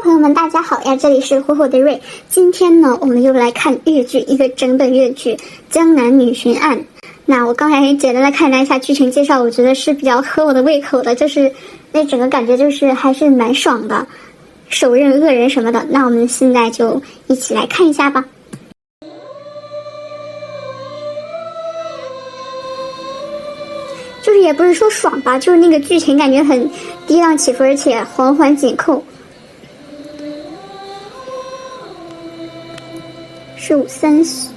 朋友们，大家好呀！这里是火火的瑞。今天呢，我们又来看日剧，一个整本日剧《江南女巡案》。那我刚才简单的看了一下剧情介绍，我觉得是比较合我的胃口的，就是那整个感觉就是还是蛮爽的，手刃恶人什么的。那我们现在就一起来看一下吧。就是也不是说爽吧，就是那个剧情感觉很跌宕起伏，而且环环紧扣。1530，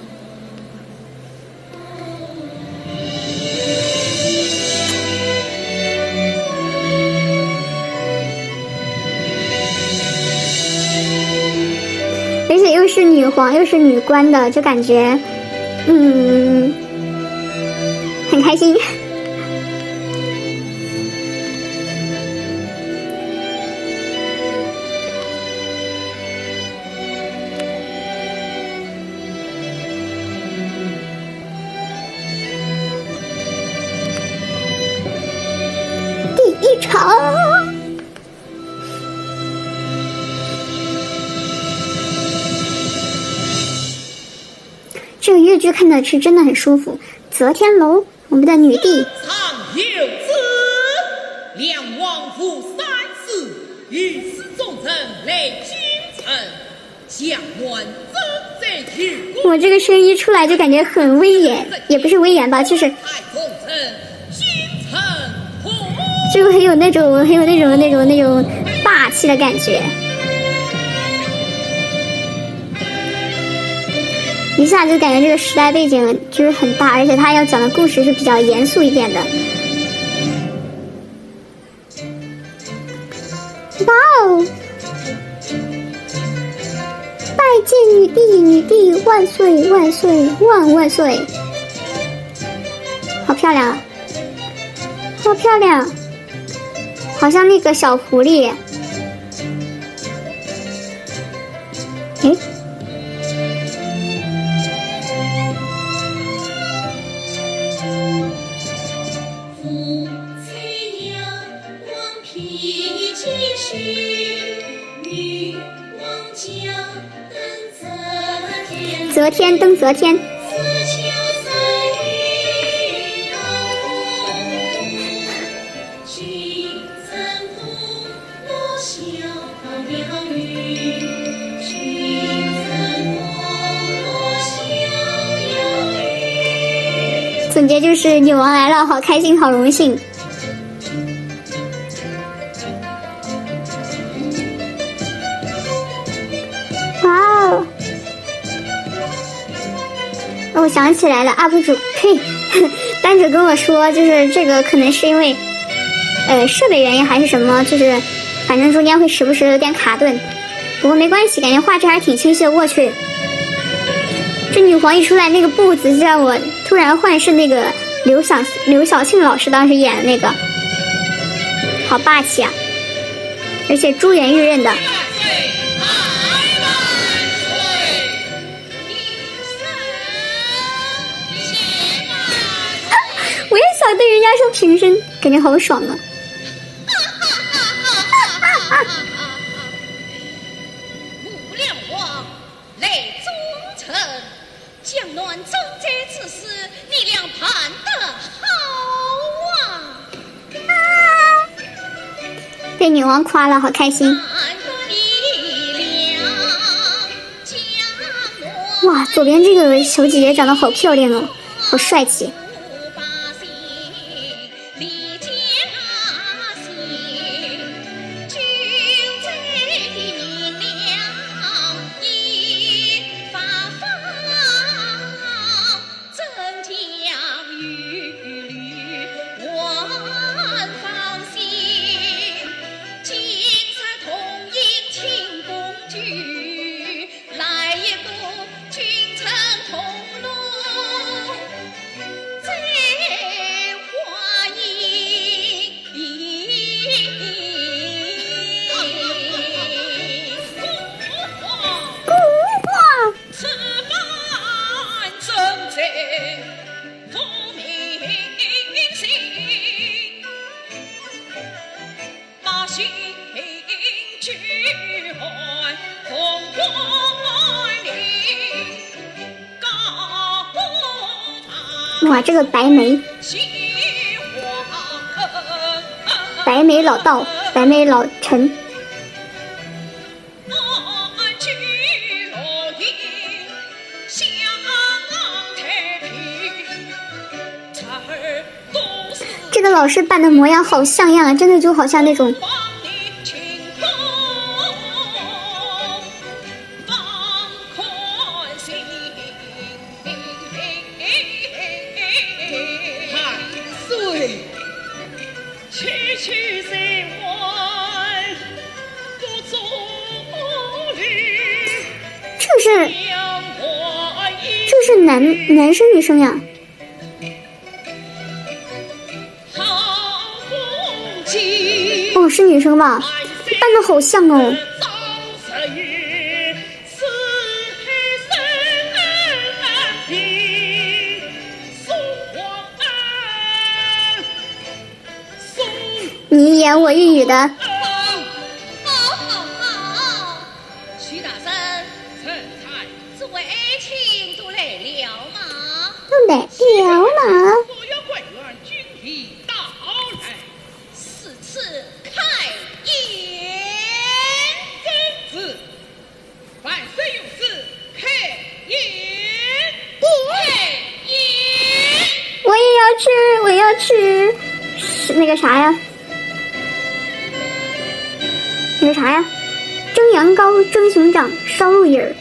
而且又是女皇又是女官的，就感觉很开心。一场，这个越剧看的是真的很舒服。泽天楼，我们的女帝。常有子，梁王府三世，御史重臣累君臣，将官真贼去。我这个声音出来就感觉很威严，也不是威严吧，就是就很有那种霸气的感觉，一下就感觉这个时代背景就是很大，而且他要讲的故事是比较严肃一点的。哇哦！拜见女帝，女帝万岁万岁万万岁！好漂亮啊，好漂亮！好像那个小狐狸，诶，则天登则天。总结就是女王来了，好开心，好荣幸。哇哦！我想起来了 ，UP 主呸，单主跟我说，就是这个可能是因为设备原因还是什么，就是反正中间会时不时有点卡顿，不过没关系，感觉画质还是挺清晰的。我去，这女皇一出来，那个步子就让我突然幻视那个刘晓庆老师当时演的那个，好霸气啊！而且珠圆玉润的。我也想对人家说平身，感觉好爽啊！武亮王累忠臣，江南征贼之事，你俩判得好啊！被女王夸了，好开心！哇，左边这个小姐姐长得好漂亮哦，好帅气！行去欢风光里高堂哇，这个白眉，西花白眉老道，白眉老陈，安居乐业享太平才儿都是这个老师扮的模样好像样啊，真的就好像那种望你晴空放宽心汗水区区三万不足虑这是两我一这是男生女生呀？好风景哦，是女生吧？扮的好像哦。早生日，四海三平，送皇恩，送你一言我一语的，徐大生，陈太，诸位亲都来了吗？都来了嘛。所有贵员均已到来，此次开宴，真子，万岁有旨，开宴，开宴。我也要吃，我也要吃，是那个啥呀？那个啥呀？蒸羊羔、蒸熊掌、烧鹿尾儿、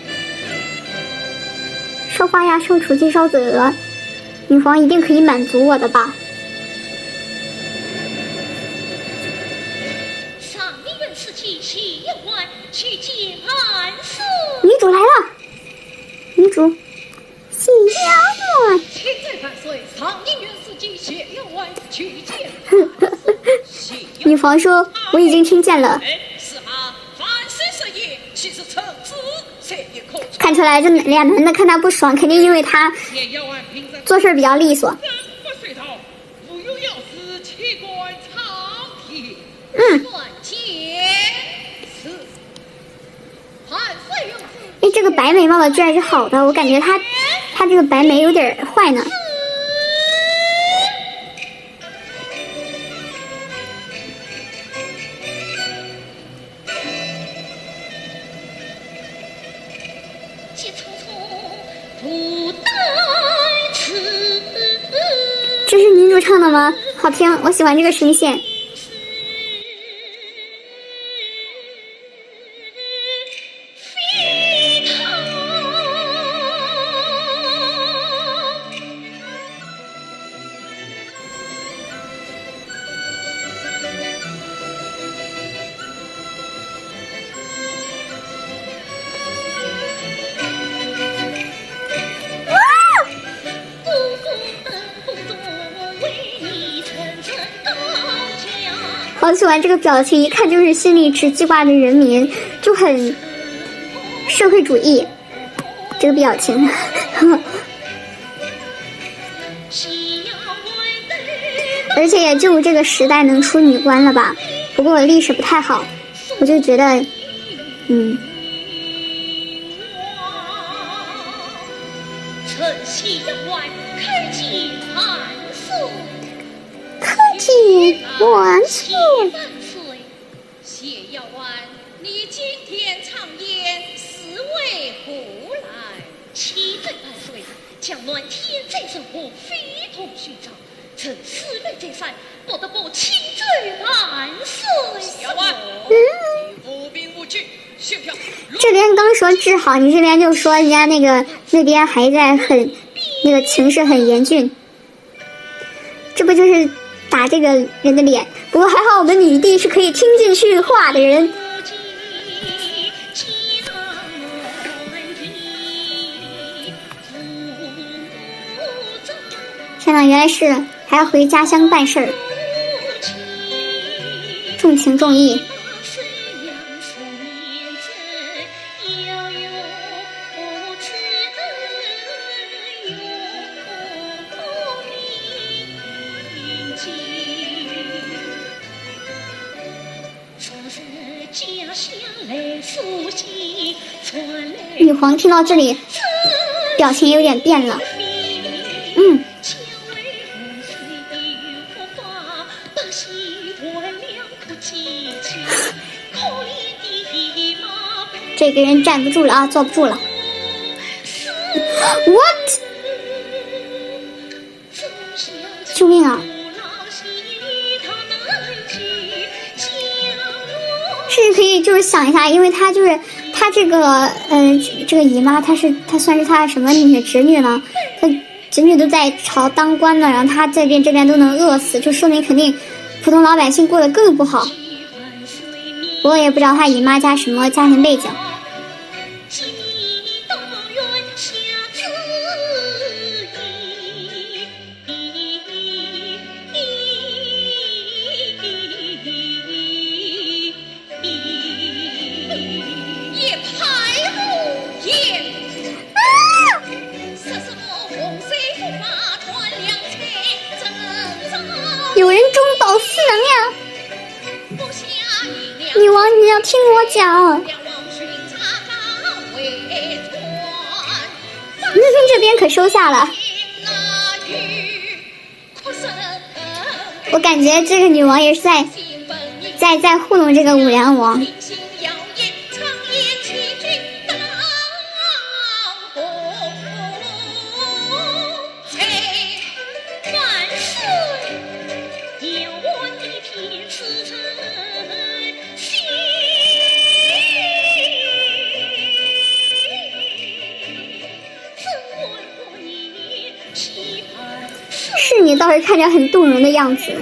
烧花鸭、烧雏鸡、烧子鹅。女皇一定可以满足我的吧？上一任司机谢有关去见安寿，女主来了，女主，喜羊羊。请在万岁，上一任司机谢有关去见谢有女皇说：“我已经听见了。哎，是啊，凡事是也，其实臣子谁也可传。看出来这俩男的看他不爽，肯定因为他也要按平生做事比较利索。人不随道，无有要事，岂管朝廷。乱见是，万岁有旨。哎，这个白眉毛的居然是好的，我感觉他这个白眉有点坏呢。急匆匆不待此。这是女主唱的吗？好听，我喜欢这个声线。飞腾不公不作为你层层高墙。好喜欢这个表情，一看就是心里只记挂着人民，就很社会主义。这个表情，而且也就这个时代能出女官了吧？不过我历史不太好，我就觉得，趁谢万开启寒宿，科技万岁！万岁！谢耀万，你今天常言是为何来？启奏万岁，将乱天灾人祸非同寻常，臣思虑再三，不得不亲奏万岁。小万，你无兵无惧，宣票。这边刚说治好，你这边就说人家那边还在那个情势很严峻，这不就是打这个人的脸？不过还好我们女帝是可以听进去话的人。天呐，原来是还要回家乡办事儿，重情重义。昨日见女皇听到这里，表情有点变了。这个人站不住了啊，坐不住了。What？ 救命啊！是可以就是想一下，因为他就是他这个这个姨妈，她算是他什么女侄女呢？她侄女都在朝当官了，然后他这边都能饿死，就说明肯定普通老百姓过得更不好。我也不知道他姨妈家什么家庭背景。有人中饱四能量。女王，你要听我讲。这边可收下了。我感觉这个女王也是在糊弄这个武良王。是你倒是看着很动容的样子。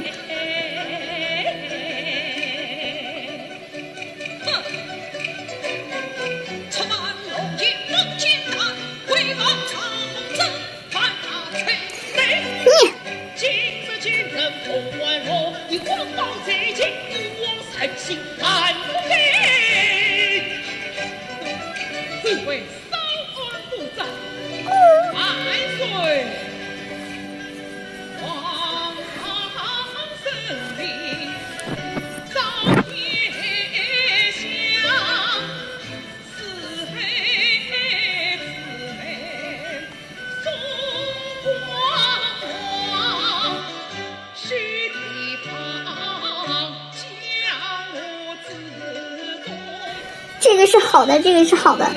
这个是好的，这个是好的。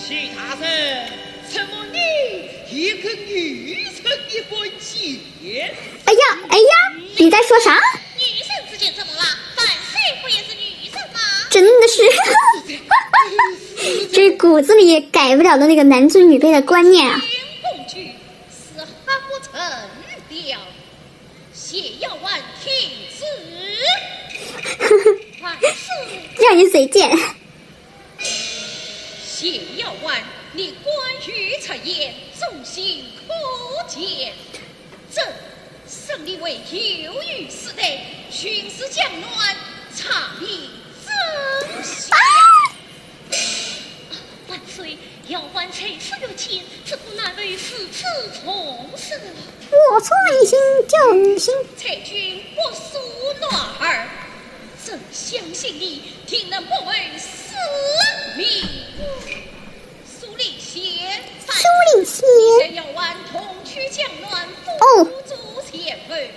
徐大人，怎么你也跟女神的关系？哎呀，你在说啥？女神之间怎么了？万岁不也是女神吗？真的是，这骨子里改不了的那个男尊女卑的观念啊！工具是好成了，谢耀万停止。万岁，让你嘴贱。谢耀万，你关于谗言，众星可见。朕胜利为有余时代，巡视江乱，查理真相。万岁，耀万才此有情，自古难为四次重生。我错一心救你心，蔡军不输暖儿，朕相信你定能不为死命。苏令贤，苏令贤，想要玩同去江南，不足前辈。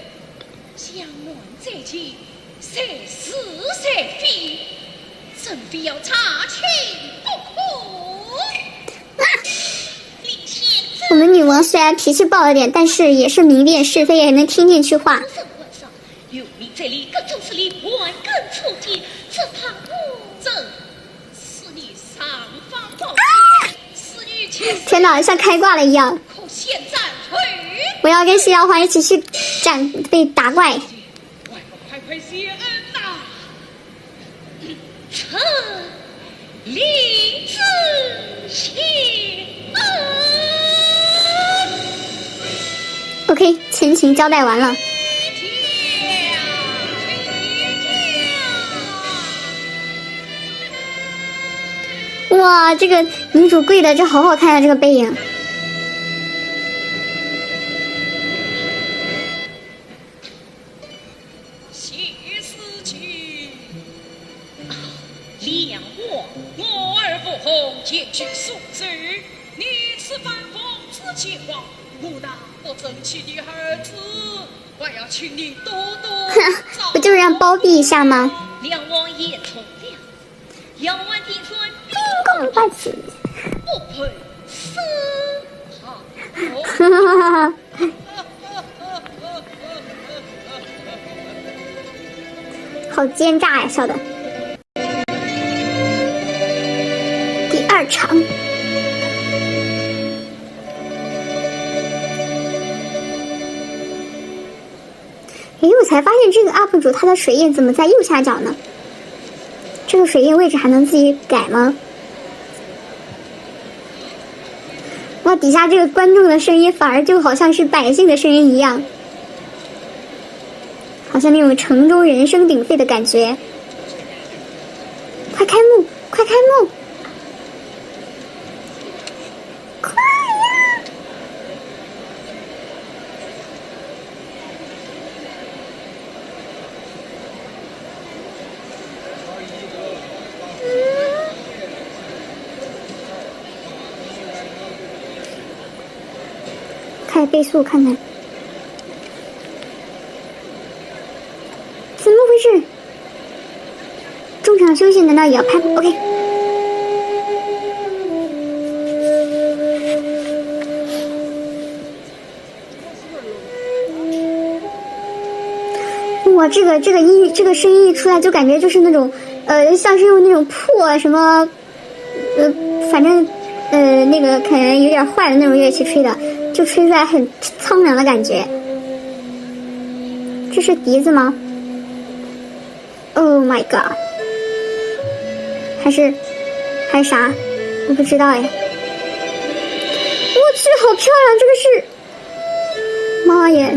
江南在即，谁是谁非，朕非要查清不可。我们女王虽然脾气暴了点，但是也是明辨是非，也能听进去话。有你这里，各种势力万根出击，这怕不正。是你上方报信，是女去。天哪，像开挂了一样！可现在我要跟谢耀华一起去被打怪。快快谢恩呐！臣领旨谢恩。OK， 前情交代完了。哇，这个女主跪的这好好看啊，这个背影。谢思琪，两我儿不红，结局宿世，你此反讽自己话，不但不争气的儿子，还要请你多多不就是让包庇一下吗？梁王爷从良，遥望听说公霸气。不配私好。哈哈哈哈！好奸诈呀，笑的。第二场，哎，我才发现这个 UP 主他的水印怎么在右下角呢？这个水印位置还能自己改吗？哇，底下这个观众的声音反而就好像是百姓的声音一样。好像那种城中人声鼎沸的感觉。快开幕，快开幕！快呀！开倍速看看。怎么回事？中场休息难道也要拍 ？OK。哇，这个声音一出来，就感觉就是那种像是用那种破什么反正那个可能有点坏的那种乐器吹的，就吹出来很苍凉的感觉。这是笛子吗？Oh my god！ 还是啥？我不知道哎。我去，好漂亮！这个是，妈耶！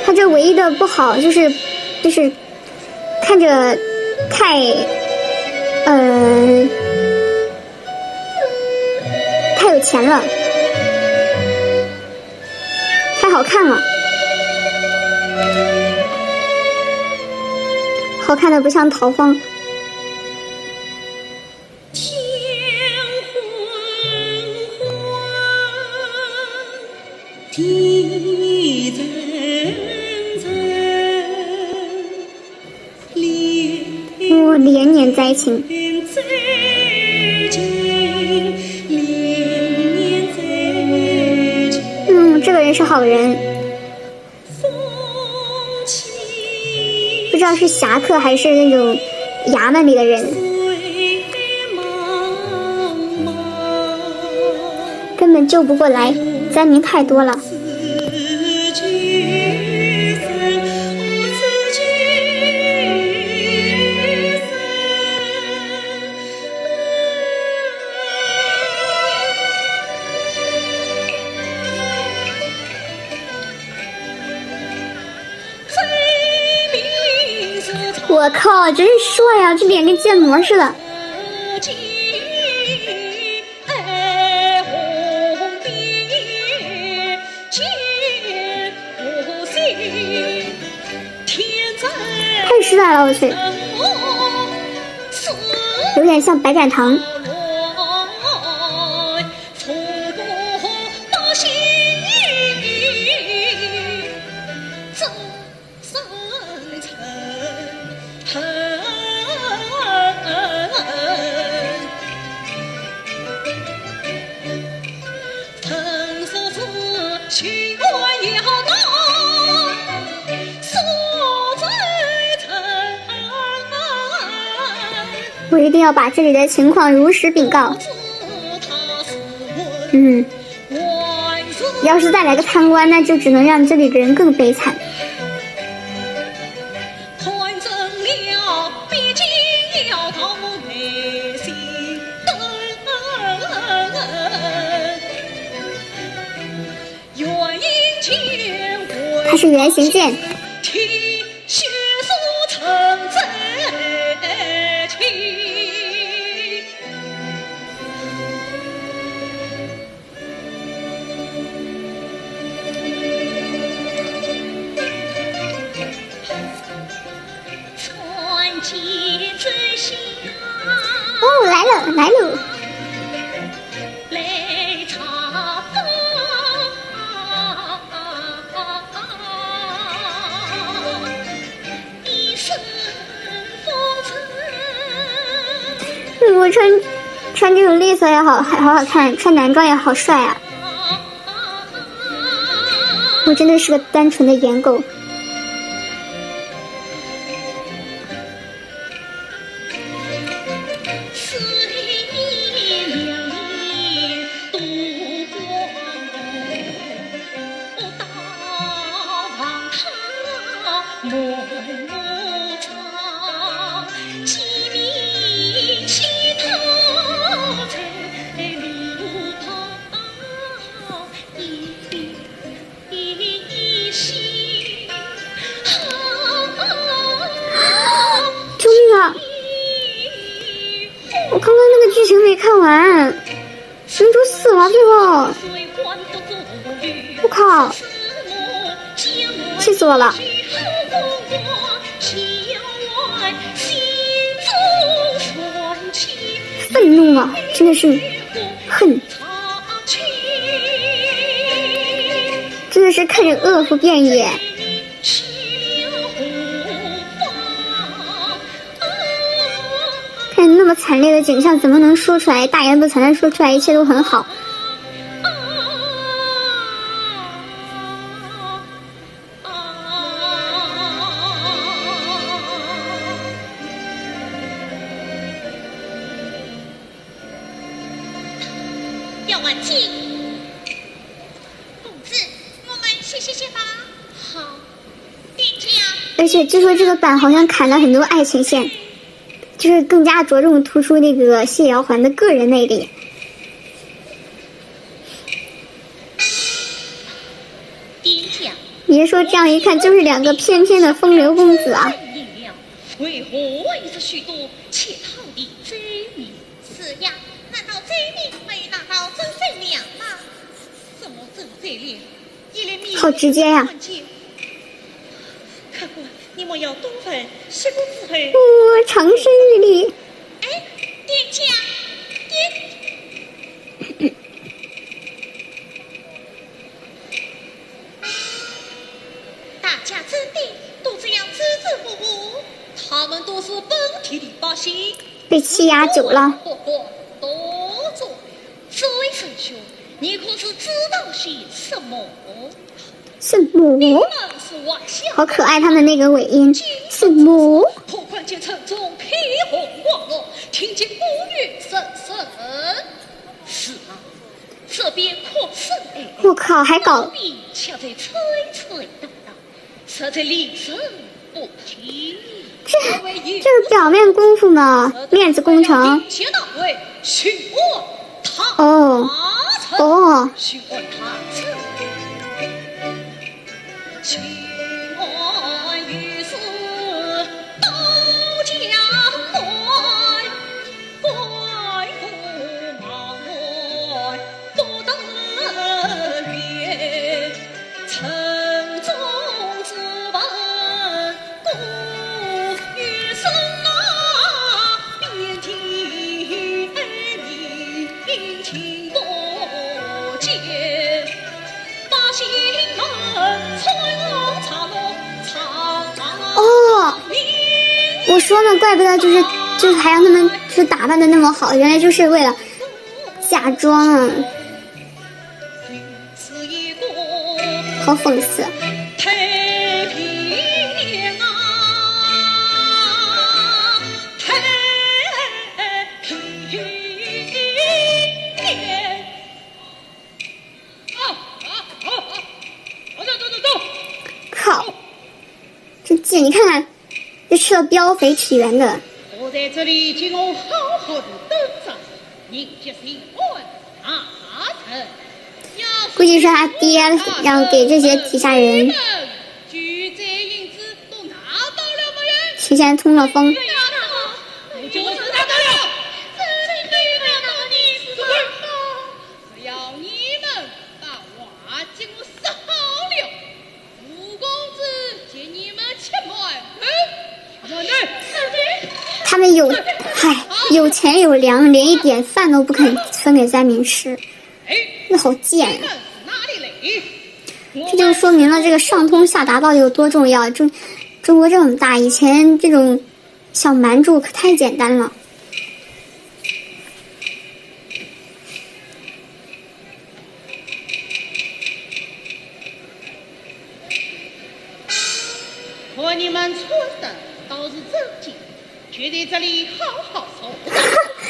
它这唯一的不好就是看着太有钱了，太好看了。好看的不像逃荒。天昏昏，地震震，哦，连年灾情。灾情，连年灾情。这个人是好人。不知道是侠客还是那种衙门里的人，根本救不过来，灾民太多了。我靠，真是帅呀！这脸跟建模似的。太帅了，我去，有点像白展堂。我一定要把这里的情况如实禀告。要是再来个贪官，那就只能让这里的人更悲惨。它是圆形剑。来喽！来茶风，一身风尘。我穿这种绿色也好好看，穿男装也好帅啊！我真的是个单纯的颜狗。救命啊！我刚刚那个剧情没看完，女主死了最后，我靠，气死我了！愤怒啊，真的是恨，真的是看着恶妇变野。看那么惨烈的景象，怎么能说出来？大言不惭的说出来，一切都很好。要晚进，公子，我们歇吧。好，店家。而且据说这个版好像砍了很多爱情线。就是更加着重突出那个谢瑶环的个人魅力。别说这样一看就是两个翩翩的风流公子啊！为何为着许多窃逃的贼民？是呀，难道贼民没拿到真贼粮吗？什么真贼粮？一连密好直接呀！客官，你莫要多问，是公子后。长生玉立。哎，店家，大家真的都这样支支吾吾？他们都是本地的百姓，被欺压久了。多做。这位圣兄，你可是知道些什么？圣母，好可爱，他们那个尾音，圣母。破关阶层中披红挂绿，听见古语声声。是啊，这边扩声哎，我靠，还搞。却在吹吹荡荡，实在令人不听。这是表面功夫嘛，面子工程。哦。询问他曾。情爱于是到江外，怪不忙外不得远，城中之闻故与生啊，便听民情多见。哦，我说呢，怪不得就是还让他们就打扮的那么好，原来就是为了假装啊，好讽刺。你看看，这吃了膘肥体圆的。我在这里请我好好的等着，迎接新婚大臣。估计是他爹让给这些底下人。举债银子都拿到了没有？提前通了风。就是拿到了。只要你们把话给我说好了，吴公子接你们前来。他们有，嗨，有钱有粮，连一点饭都不肯分给灾民吃，那好贱呀、哪里来？这就说明了这个上通下达到底有多重要。中国这么大，以前这种想瞒住可太简单了。和你们村的倒是真精，却在这里好好守着。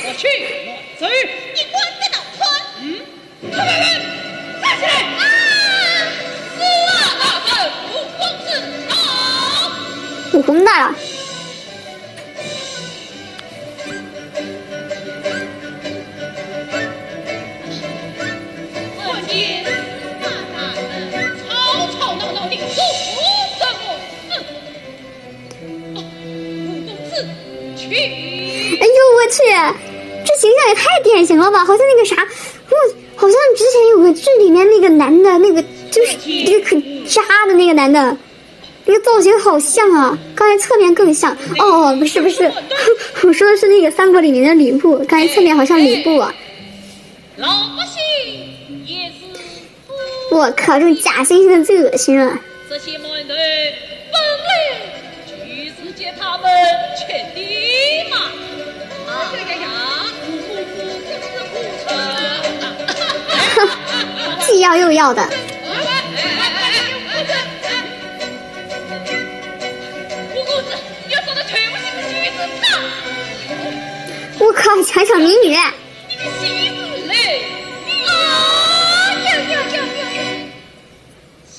我去乱走，你管得到村？快站起来！啊！四大人，五公子到。武功大了，我见大人吵吵闹闹的做什么？五公子去。哎呦我去，这形象也太典型了吧！好像那个啥，好像之前有个剧里面那个男的，那个就是一个可渣的那个男的，那个造型好像啊。刚才侧面更像哦，不是，我说的是那个三国里面的吕布，刚才侧面好像吕布啊。老百姓也是我靠，这种假惺惺的最恶心了。这些门人本来就是借他们欠的嘛。既要又要的。五公子要做的全部是女子大，我靠，强抢民女！你的媳妇嘞！啊呀！小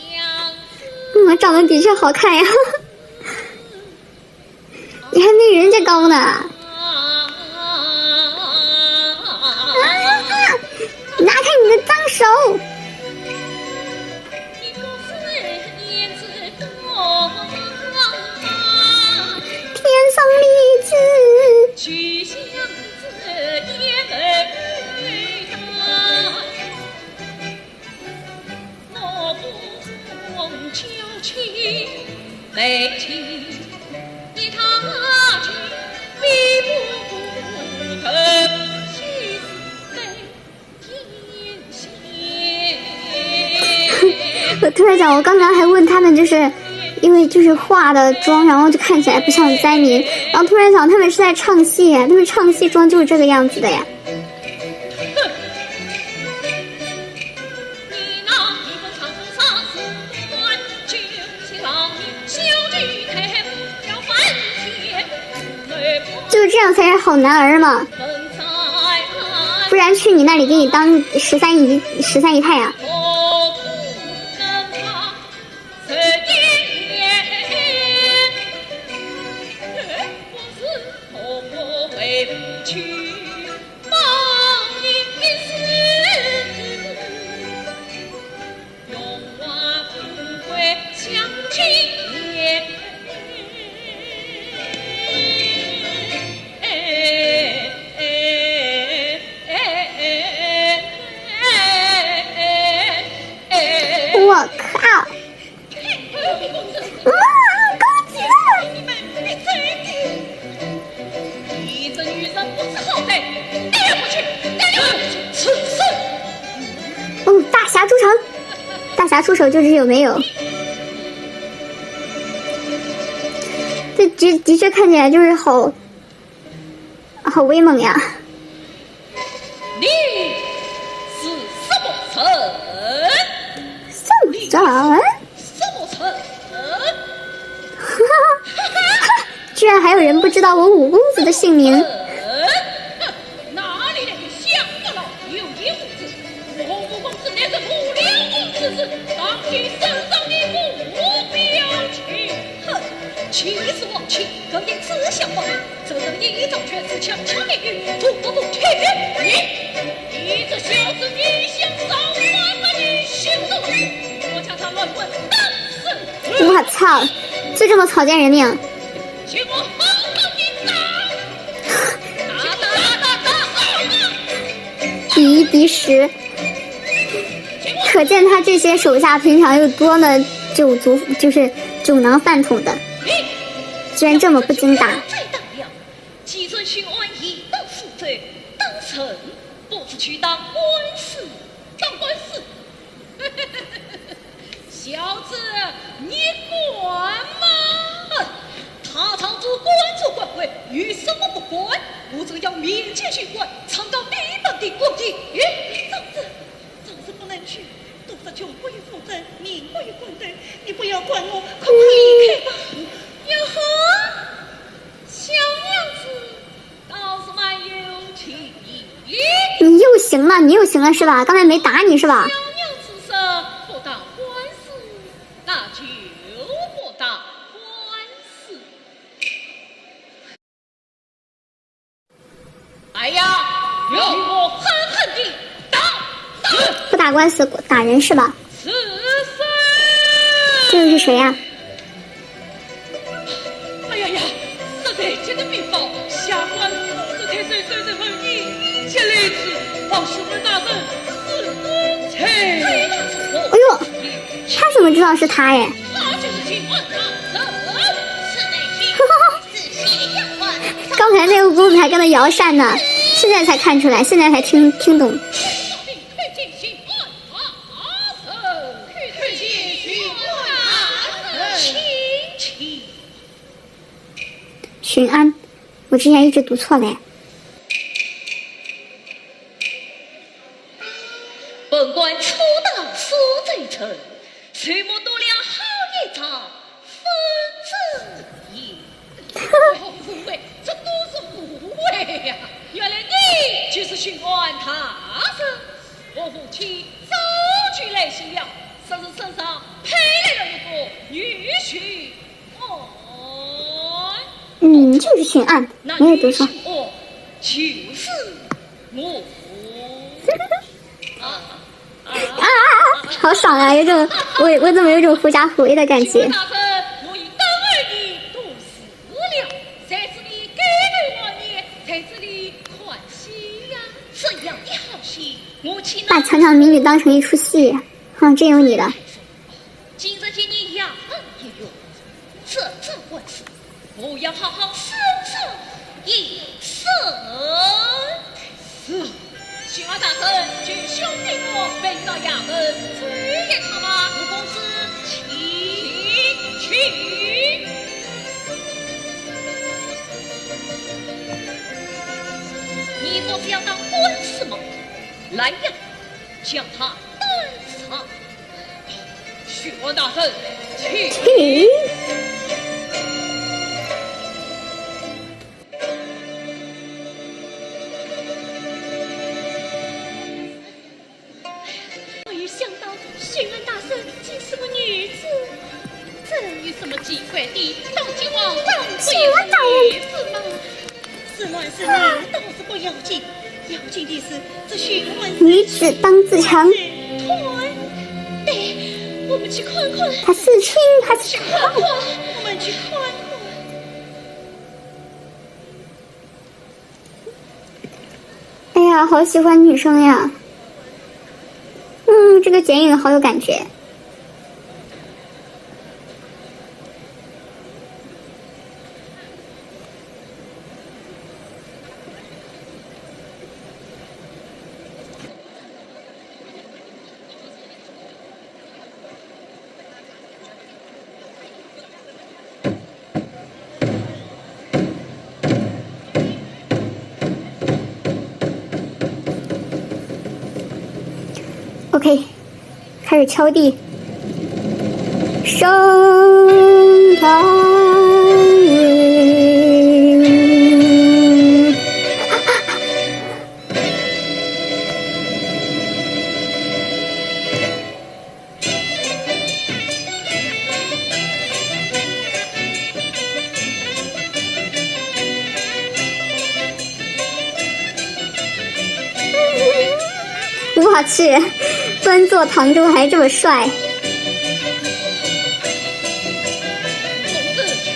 娘子，长得的确好看呀。你还没人家高呢。拿开你的脏手！你不是燕子多，天上丽质，曲巷子也美呀。我不懂娇妻悲妻，你他去比不肯去死天仙。我突然想，我刚刚还问他们，就是因为就是化的妆，然后就看起来不像灾民，然后突然想他们是在唱戏，他们唱戏妆就是这个样子的呀。你那一本长服杀死官，就是让你小举太不要翻天，就是这样才是好男儿嘛，不然去你那里给你当13姨太呀。我靠！高级了！你们闭嘴！你这女人不知好歹，带回去，带回去，此事。哦，大侠出城，大侠出手就知有没有。这的确看起来就是好威猛呀。你是什么臣？什么人？什么臣？居然还有人不知道我五公子的姓名。哪里来的乡巴佬有眼无珠？我五公子乃是不良公之子，当今身上的目标去。哼，气死我气！更因此想法，这人一招全是强强的语，不不去你这小子，你想扫乱了你心中，我将他乱棍打死！我操，就这么草菅人命！请我好好的打！敌一敌十，可见他这些手下平常有多么酒囊饭桶的，居然这么不经打。最大了，几岁孙巡安一道负责，当成不是去当官司，当官司。小子，你管吗？他朝主官做官位，与什么不管？我这要面前巡官，尝到你们的国义。总是不能去，都是就不予负责，你不予管的，你不要管我，快快离开吧。哟呵，小娘子倒是蛮有情义。你又行了，你又行了是吧？刚才没打你是吧？小娘子说不当官司，那就不当官司。哎呀，让我狠狠地打！不打官司打人是吧？是谁？这又是谁呀？哎呀呀！这得这个禀报，下官是天水水人们一切来迟，望兄人大人是公才。哎呦，他怎么知道是他耶？他就是巡安大人，是内训，是西洋官。刚才那个公子还跟他摇扇呢，现在才看出来，现在才听懂。推荐巡安大人，推荐巡安大人，亲亲。巡安，我之前一直读错嘞。本官初到苏州城，虽莫多了好一场风筝也。误会，这都是误会呀！原来你就是巡安大人。我父亲早去来信了，说是身上配来了一个女婿。就是巡安，那没有读错。哦，就是我。好爽啊！有种我怎么有种狐假虎威的感觉？大人，我已等儿你多时了，在这里给对我你，在这里宽喜呀。这样的好戏，我岂把能强抢民女当成一出戏，真有你的。今日见你衙门也有，这官司，我要好好审审一审。是，巡安大人，就兄弟我背到衙门追一趟吧。吴公子，请。你不是要当官司吗？来呀，将他端上。巡安大人，请。没想到巡安大人竟是个女子，这有什么奇怪的？当今王当不也是女子吗？是男是女倒是不要紧，要紧的是这巡安女子当自强，团，对，我们去看看。他是亲还是去看看，我们去看看。哎呀，好喜欢女生呀！这个剪影好有感觉。OK， 开始敲地。升堂我去，端坐堂中还这么帅。公子去。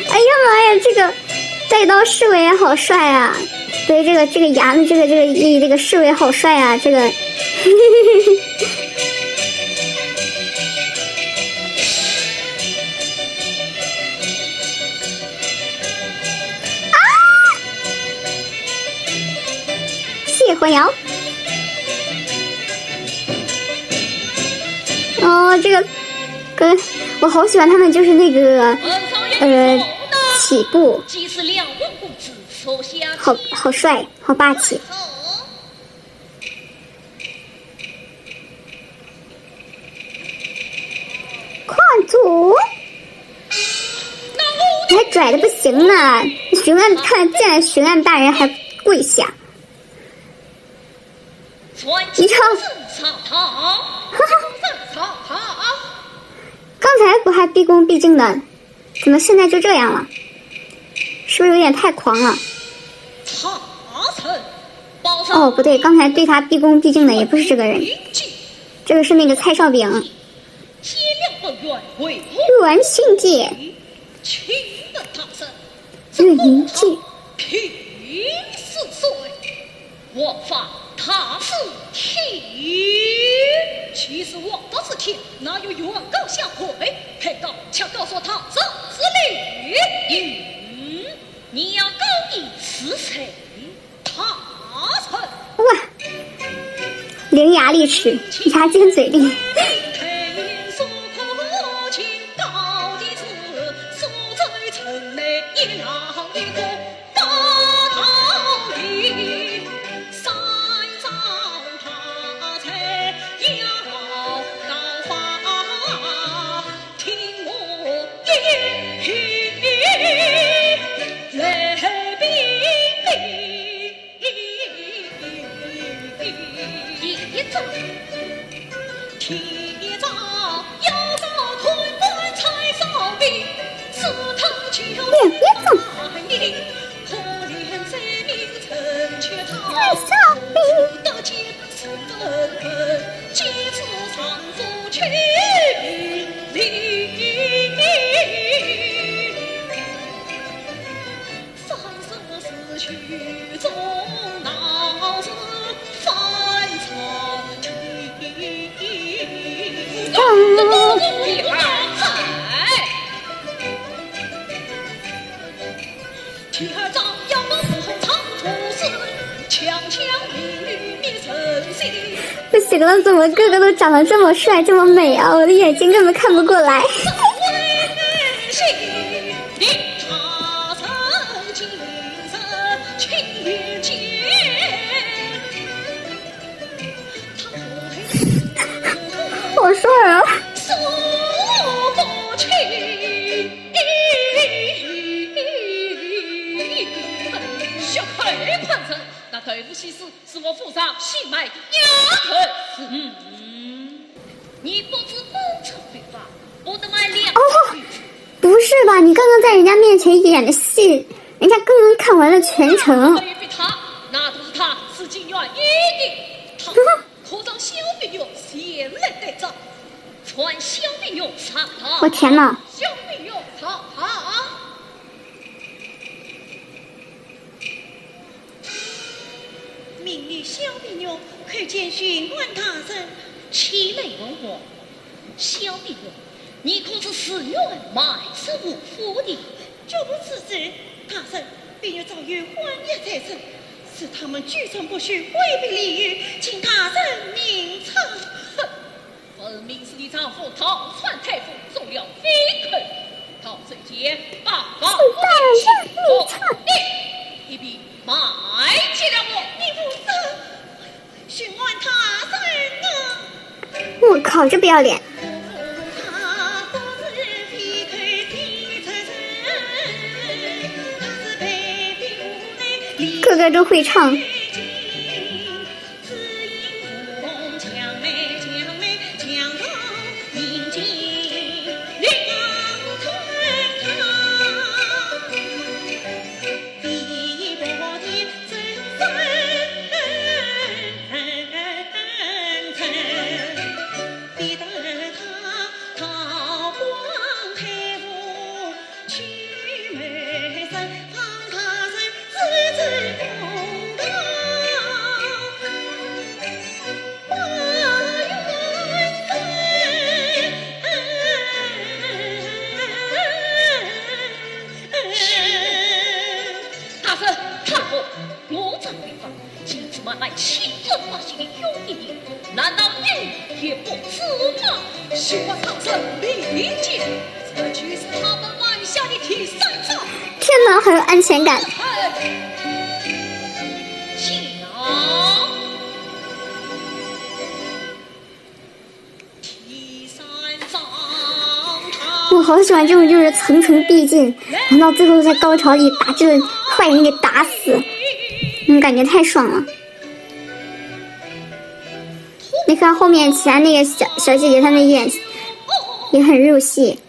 哎呀妈呀，这个带刀侍卫也好帅啊！对，这个牙的这个侍卫好帅啊！这个，啊！谢火瑶。哦，这个，我好喜欢他们，就是那个，起步，好帅，好霸气。矿主，你还拽的不行呢！巡案见了巡案大人还跪下。你唱，哈哈，刚才不还毕恭毕敬的，怎么现在就这样了？是不是有点太狂了？哦，不对，刚才对他毕恭毕敬的也不是这个人，这个是那个蔡少炳。元星界，月银界，我法他是铁，其实我不是铁，哪有原告相会？黑道却告诉他这是绿，你要告你是谁？他曾哇，伶牙俐齿，牙尖嘴利。不行了，怎么个个都长得这么帅这么美啊？我的眼睛根本看不过来。好帅啊！那对不起是我父上姓麦的丫头。你不知风尘律法，不得买两句。不是吧？你刚刚在人家面前演的戏，人家刚刚看完了全程。那都是他是金元一的，他可让小兵用先来得着，传小兵用上他。我天哪！小兵用上他。明日小兵用可见询问他人，其内问我，小兵用，你可是寺院埋尸无夫的？就不此事，他人并有遭遇欢夜在身，是他们举证不许，违背礼遇，请他人明察。分明是你丈夫逃窜太傅中了飞坑，逃这劫把告你一笔埋起了我，你不走，询问他人啊！我靠，这不要脸！个个都会唱。太后，我在北方，今次买来千人百姓的用一点，难道你也不知吗？希望唐僧理解，这就是他们玩下的替身法。天哪，好有安全感。我好喜欢这种就是层层递进，然后到最后在高潮里把这个坏人给打死，感觉太爽了。你看后面其他那个小姐姐，她们演也很入戏。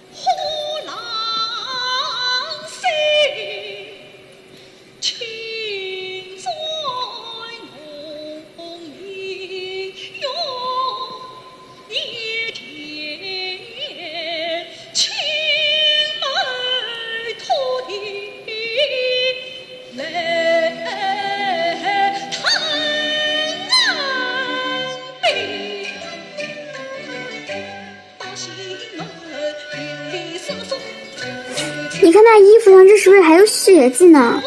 你看那衣服上，这是不是还有血迹呢？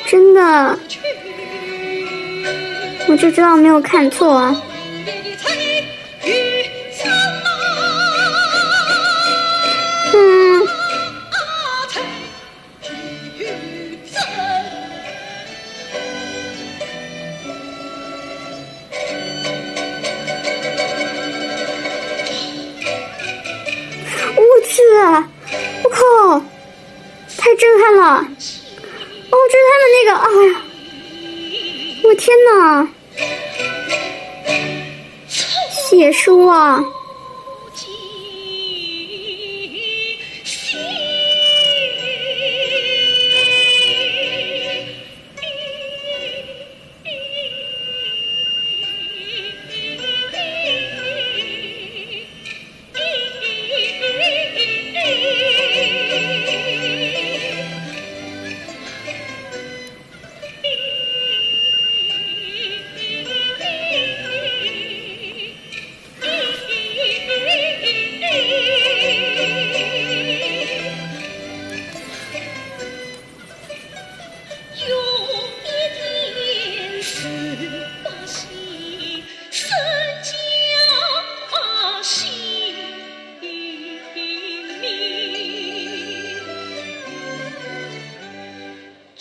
真的，我就知道没有看错啊。我去，我靠，太震撼了！哦，这是他们那个，哎呀，我天哪，血书啊！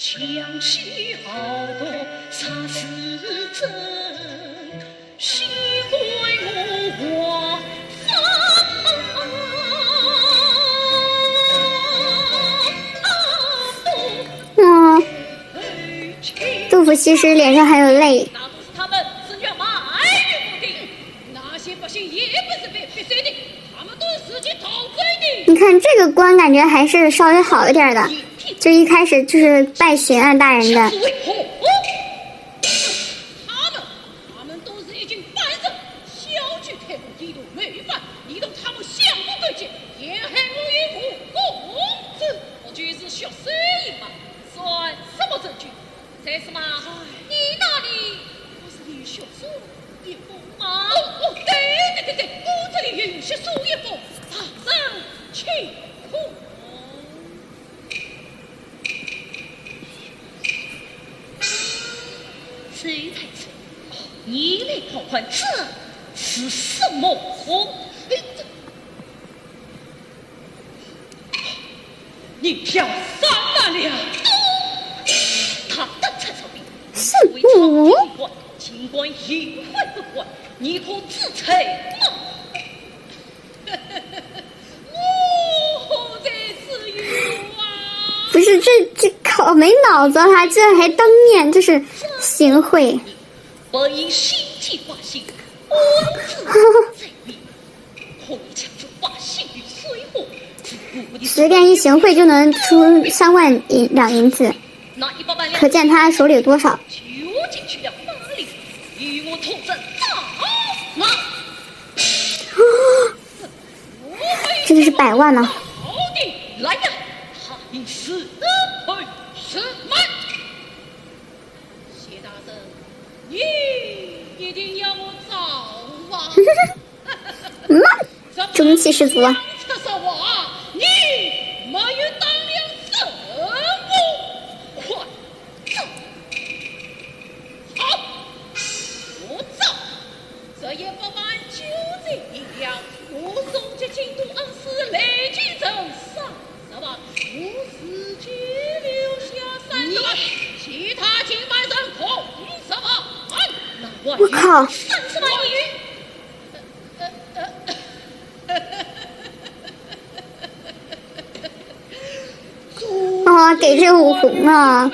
将须好多啥是真，须归我花。杜甫其实脸上还有泪。那都是他们自愿埋怨不定，那些百姓也不是必须的，他们都是自己讨罪的。你看这个官感觉还是稍微好一点的。就一开始就是拜巡按大人的。他们都是一群犯人，小觑太后一度没犯，你都他们相互对接，沿海无一无公子，我就是小事一把，算什么证据？这是吗？你那里不是有血书一封吗？哦，对，我这里也有血书一封，大人请看。谁才是？你来看看，这是什么货？你票3万两，他的陈少兵为朝廷官，尽管淫秽不管，你可自裁吗？我在此有啊！不是这靠没脑子，他居然还当面就是行贿。本应心弃百姓，王子在民，可以强制百姓于水火。随便一行贿就能出3万两银子，那100万两，可见他手里有多少。究竟去了哪里？与我同阵造马！这就是100万呢。好的，来呀！还是配是慢。谢大人，你一定要我造啊！慢，中气十足啊！这是我，你没有当了圣母，快走！好，我走，这100万就这样，我送去京都恩师雷军镇上什么50句留下30万，其他金半人空什么？那我靠30万一鱼。啊，给这武红啊！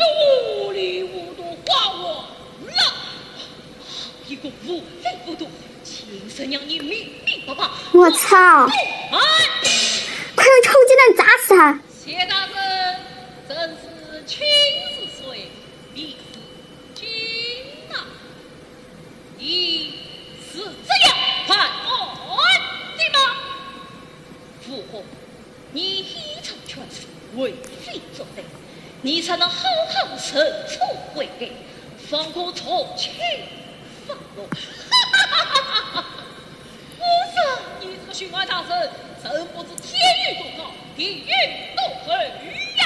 无理无度花我了，一个无理无度，亲生让你明明白白。我操！快用臭鸡蛋砸死他！谢大人真是亲似水，必是君呐！你是这样判断的吗？父皇，你依照权势为非作歹，你才能好好审处悔改，方可从轻放落。我说你这个巡按大人，真不知天与多高，地狱多黑呀！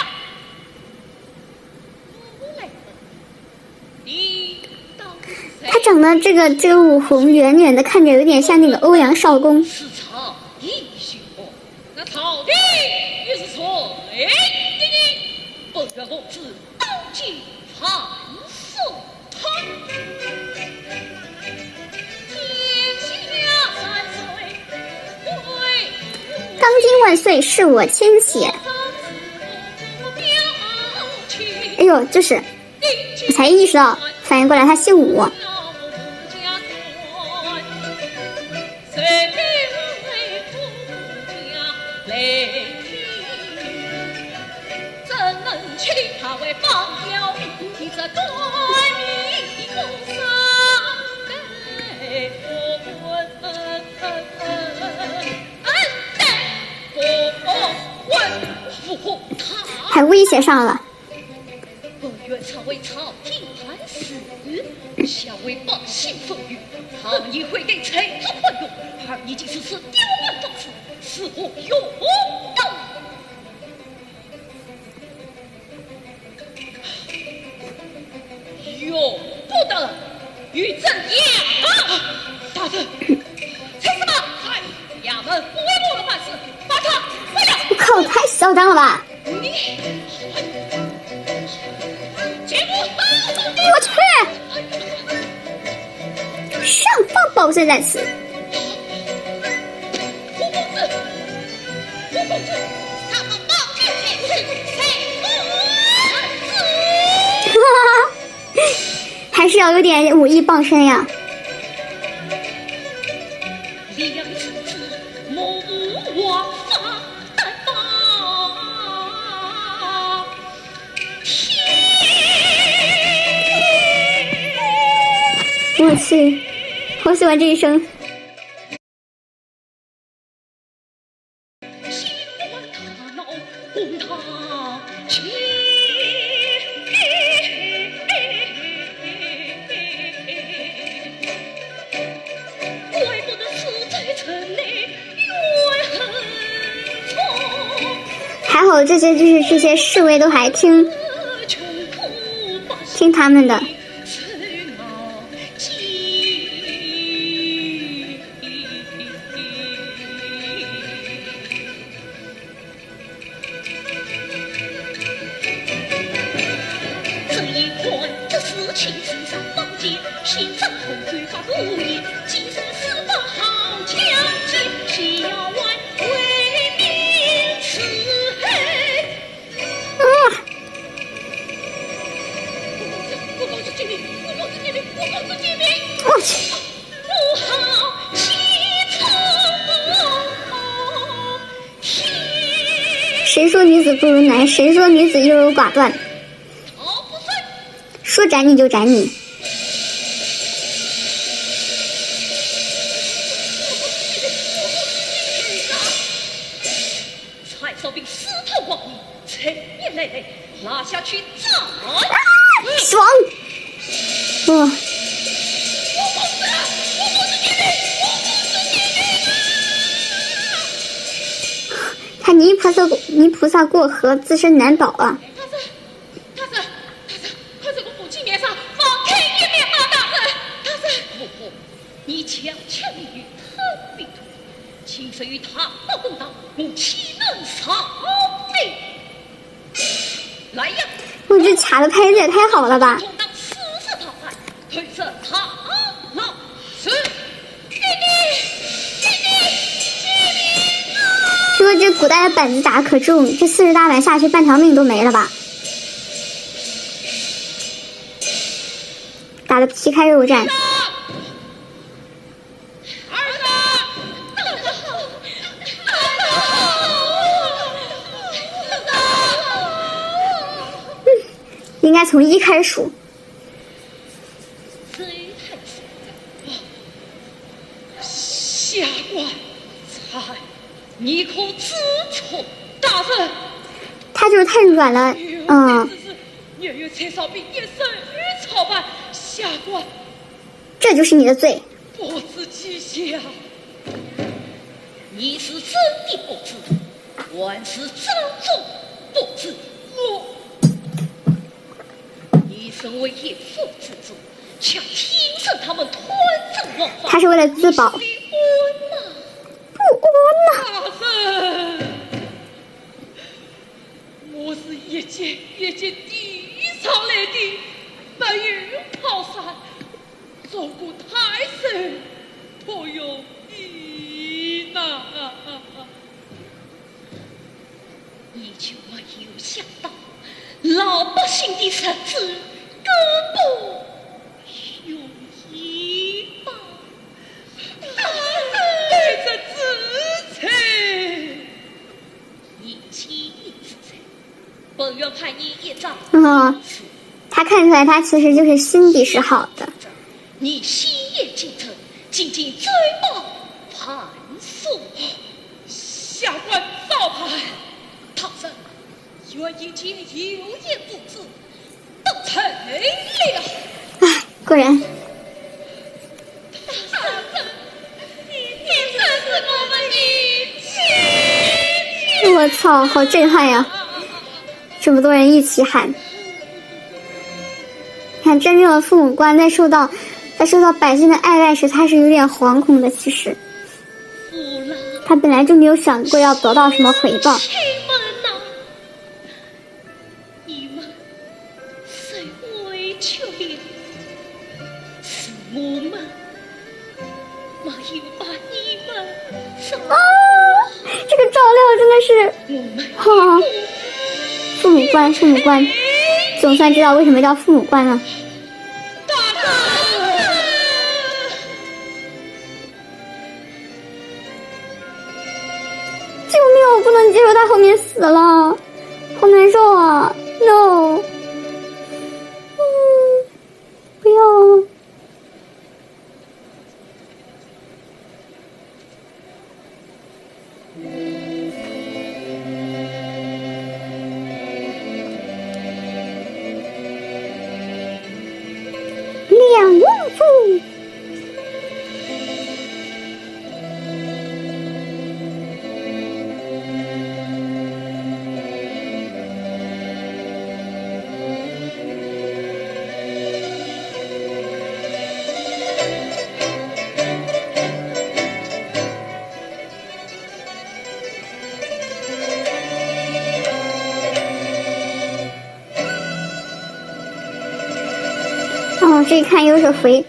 我来问你，到底是谁？他长得这个武红远远的看着有点像那个欧阳少恭。是曹英雄，那曹丕又是谁的呢？本愿公子当即传送他。当今万岁，是我亲血。哎呦，就是我才意识到，反应过来他姓武。怎能娶她为邦交？你这短命的公上给我还威胁上了。本愿常为朝廷办事，想为百姓风雨，倘一会给臣做混用，而你竟是此刁蛮放肆，似乎勇敢。永不得与朕言。大人，才什么？嗨，衙门不为我们办事，把他废了。我靠，太嚣张了吧！你，结果我去！上方保证在此。胡公子，胡公子，上方保证在此，哈哈，还是要有点武艺傍身呀。两子莫无王法担保。我去，好喜欢这一声。心乱他恼，共他情。怪不得死在城内，怨恨重。还好这些侍卫都还听他们的。这一块这事情世上宝剑，心上后悔发不义，既是司法好强劲，西要万为民此黑。不公子，谁说女子不如男？谁说女子优柔寡断？逃不遂。说斩你就斩你。蔡少兵私透光阴，陈年累累，拉下去斩！爽！哇！我不是，我不是女人，我不是女人啊！他泥菩萨过河，自身难保啊！大人，快从我母亲脸上放开一面啊！大人，不，你强抢一语，特别土，亲身与他的公道，我岂能扫废？来呀！我这卡的拍子也太好了吧！充当四色讨牌，推测他老是说这古代的板子打可重，这40大板下去半条命都没了吧？打的皮开肉绽。应该从1开始数。下官才，你可知错？大人，他就是太软了，年月蔡少兵也生于朝拜，下官这就是你的罪。不知其下。你是真的不知，还是装作不知？你身为一夫之主，却听胜他们吞政枉法。他是为了自保。不大人，我是一件地上来的白玉靠山，走过泰山，颇有一难。你却没有想到，老百姓的日子根本有一半。对着自裁，以其意之财，本愿派你一仗。他看出来，他其实就是心底是好的。你西夜进城，仅追报盘诉，下官造牌，唐僧愿意请有言不知，都成了。唉，果然。我操，好震撼呀！这么多人一起喊，看真正的父母官在受到百姓的爱戴时，他是有点惶恐的。其实，他本来就没有想过要得到什么回报。你们谁委屈了？是我们没有把你们啊！这个照料真的是，哈！父母官，总算知道为什么叫父母官了。救命！我不能接受他后面死了，好难受啊 ！No， 不要。两万夫。哦，这一看又是回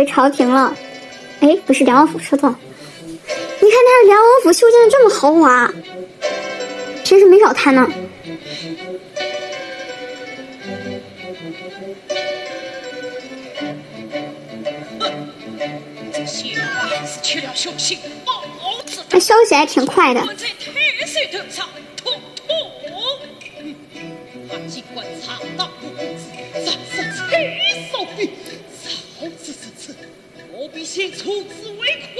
朝廷了。哎，不是梁王府，说错了。你看他是梁王府修建的这么豪华，平时没少贪呢。这些也是去了修行，他消息还挺快的。在太岁头上统统管藏到不公子，杀杀切手臂，操此，我必先处之为快。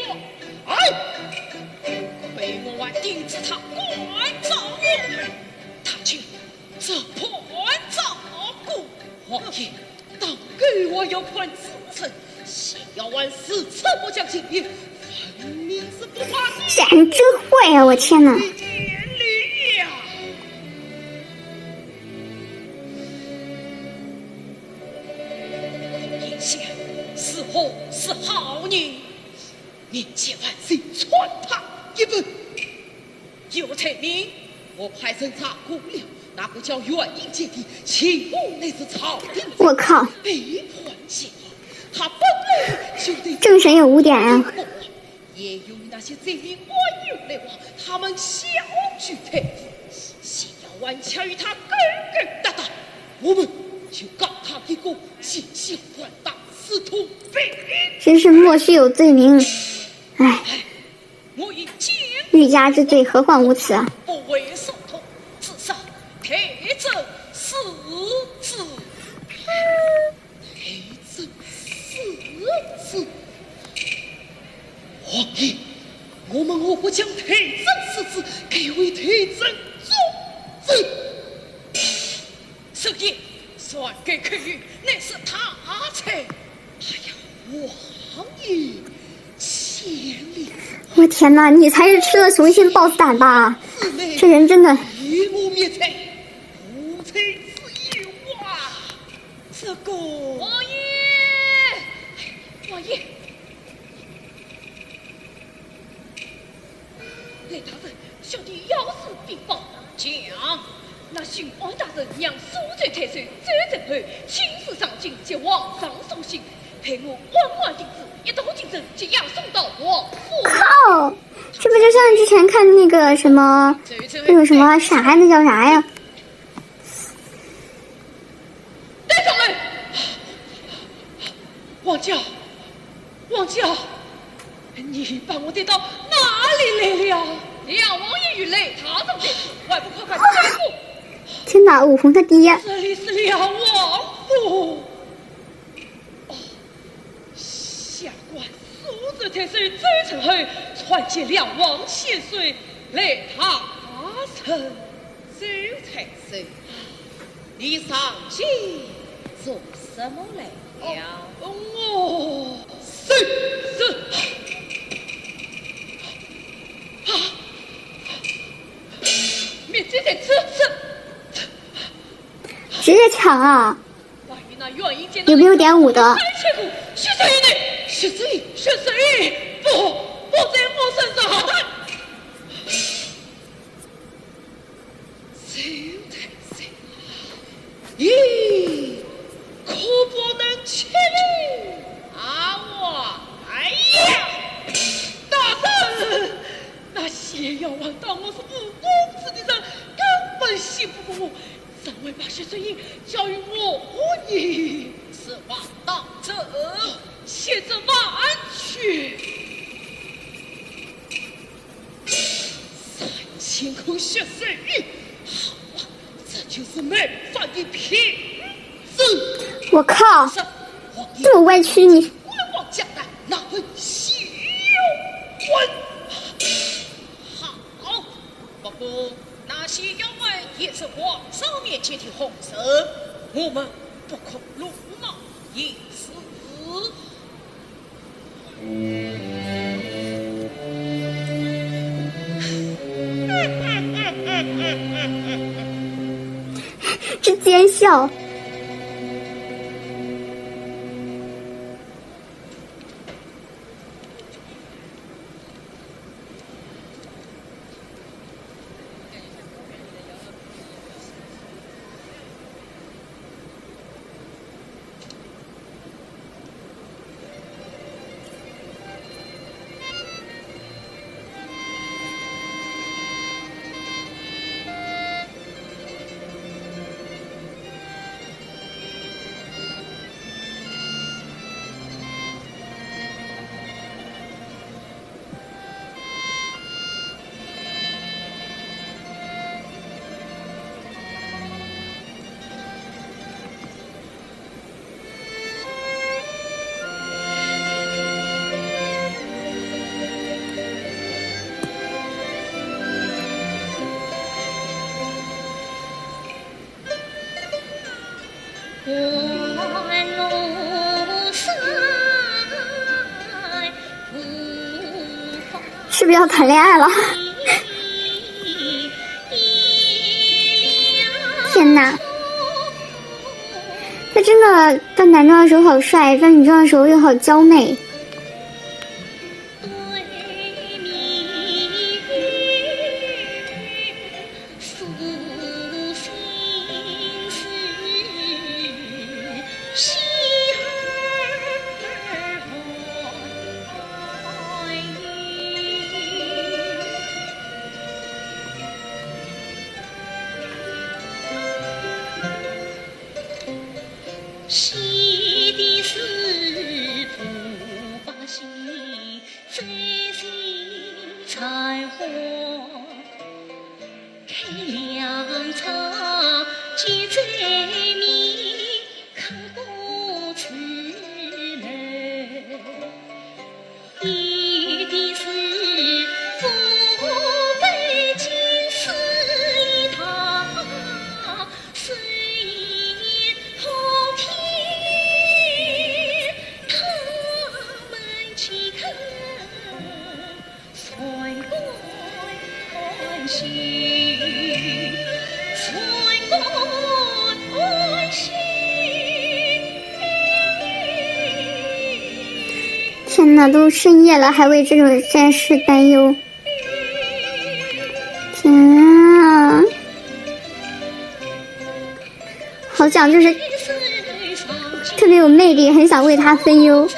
亏我还定制他关照我们，他却这破照顾，皇爷当给我有款自称，先要按4次不讲情义，分明是不把你这人真坏啊！我天哪！眼里呀！眼下似乎是好人，你千万先传他一本。有才名，我派人查过了，那个叫元英姐的，秦母乃是朝廷我靠，被迫陷害，他本来就得正神有污点啊！也有那些贼民官员来往，他们小举态，先要顽强与他勾勾搭搭，我们就告他一个进行换大私通被真是莫须有罪名，唉，我已见欲加之罪，何患无辞啊！不为所痛，至少配赠4字，配赠4字。皇爷，我们何不将配赠4字改为配赠宗字？此言算给客语，乃是他才。哎呀，皇爷，千里。我天哪，你才是吃了雄心豹子胆吧？这人真的……一目灭才，无才自有啊！这个王爷，雷大人，小弟要事禀报，讲那巡安大人让苏州太岁周正后亲自上京接皇上送信，陪我万万定制，一到京城即要送到王府。靠！这不就像之前看那个什么什么傻孩，那叫啥呀？带上来！王家，你把我带到哪里来了？两王爷与雷他怎么的？还不快快宣布！天哪，武红他爹！这里是两王府。哦，下官苏州太岁周成后传接两王千岁雷他臣周太岁，你上京做什么来了？我是。面对在此，直接抢啊！关于那原因见有没有点武德？是谁呢？是谁？不在我身上！周太岁，咦，可不能欺凌我！哎呀，大人！那谢耀王当我是无公子的人，根本信不过我，怎会把血水印交于我你？此话当真，写着完全。3000口血水印，好啊，这就是没法的骗子。我靠！这么歪曲你！官王将来哪会休官？好，不过那些妖怪也是皇上面前的红绳，我们不可鲁莽一死。这奸笑。是不是要谈恋爱了？天哪！他真的扮男装的时候好帅，扮女装的时候又好娇媚。喜的是不把心最心采花，开两场结在面，看不出来。一的是不被金丝里他虽好听，他们岂肯算关心，算关心。天哪，都深夜了，还为这种战事担忧。天啊，好想就是特别有魅力，很想为他分忧。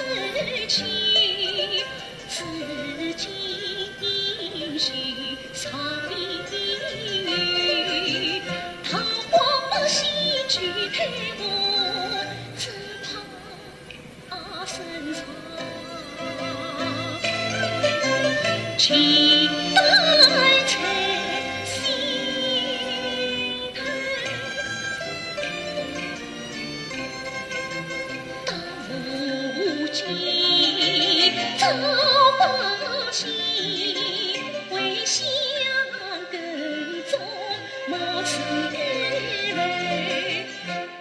期待在心头，到如今早把心为相跟踪，莫此类，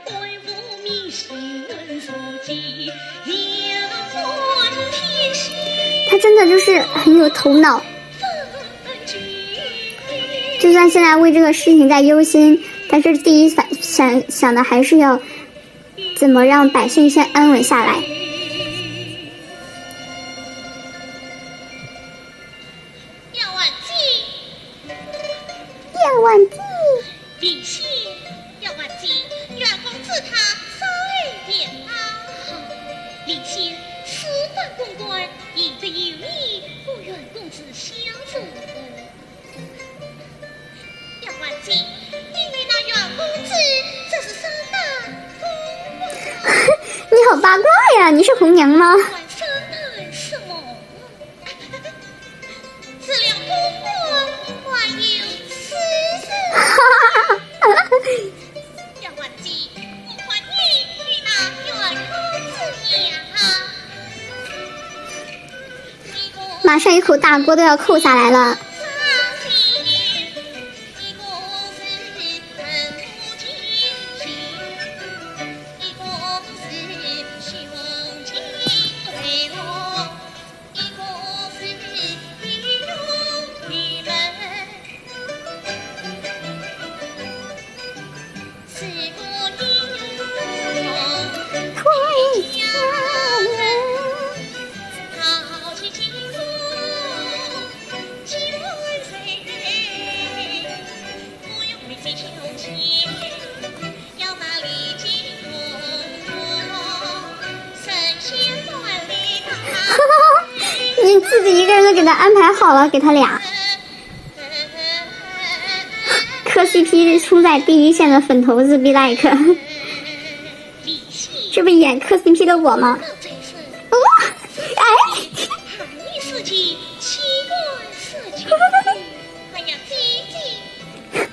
爱无迷信问书记，两换天心。他真的就是很有头脑，就算现在为这个事情在忧心，但是第一想的还是要怎么让百姓先安稳下来。要忘记李信要忘记袁公子他再变好，李信私办公关，赢得有意和袁公子相助。要忘记，因为那袁公子这是三大公你好八卦呀，你是红娘吗？管三大什么？自两公公还有私事。要忘记，不还你与那袁公子娘。马上一口大锅都要扣下来了。你自己一个人都给他安排好了，给他俩。磕 CP 冲在第一线的粉头子 be like， 这不演磕 CP 的我吗？哇，哎！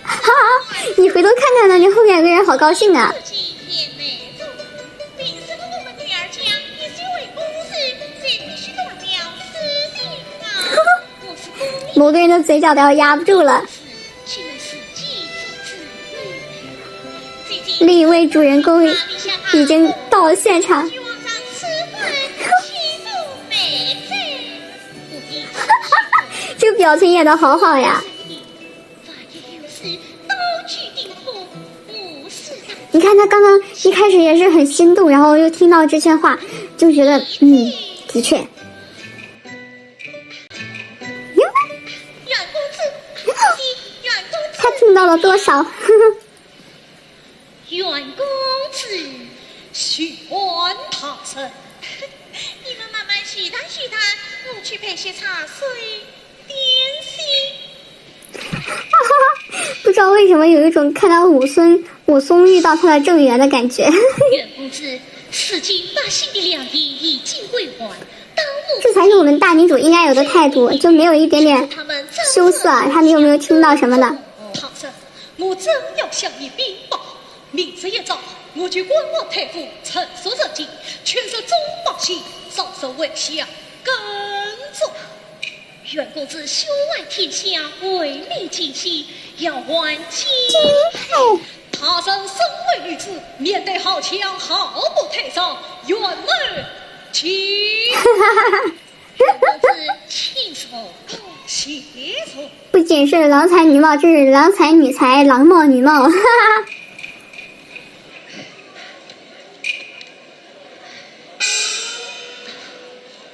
哈，你回头看看呢，你后面有个人好高兴啊！某个人的嘴角都要压不住了。另一位主人公已经到了现场。表情演的好好呀！你看他刚刚一开始也是很心动，然后又听到这些话，就觉得的确。他听到了多少？袁公子，玄堂生，你们慢慢细谈细谈，我去配些茶水点心。不知道为什么有一种看到武松遇到他的正缘的感觉。袁公子，此今百姓的良医已经归还，这才是我们大女主应该有的态度，就没有一点点羞涩。他们有没有听到什么的？唐僧，我正要向你禀报，明日一早，我就观望太傅陈述这经，劝说众百姓早生为相，跟着。袁公子修爱天下，为民尽心，要还金佩。他生身为女子，面对豪强毫不退让，原儿请。袁公子请受，谢受。不仅是郎才女貌，这是郎才女才，郎貌女貌。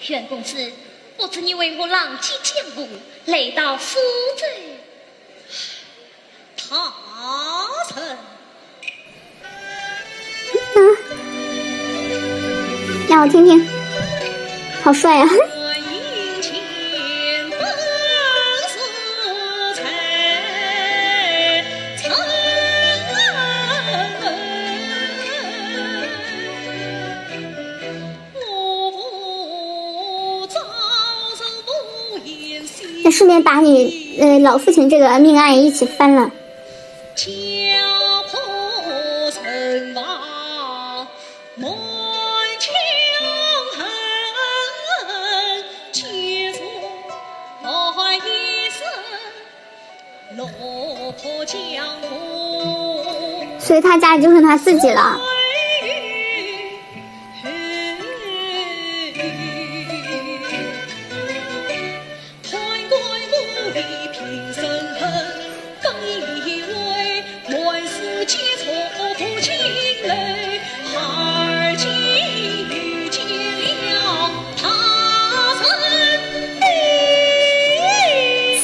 袁公子，不知你为何浪迹江湖，来到苏州？他曾让我听听，好帅啊！那顺便把你老父亲这个命案也一起翻了。所以他家里就剩他自己了。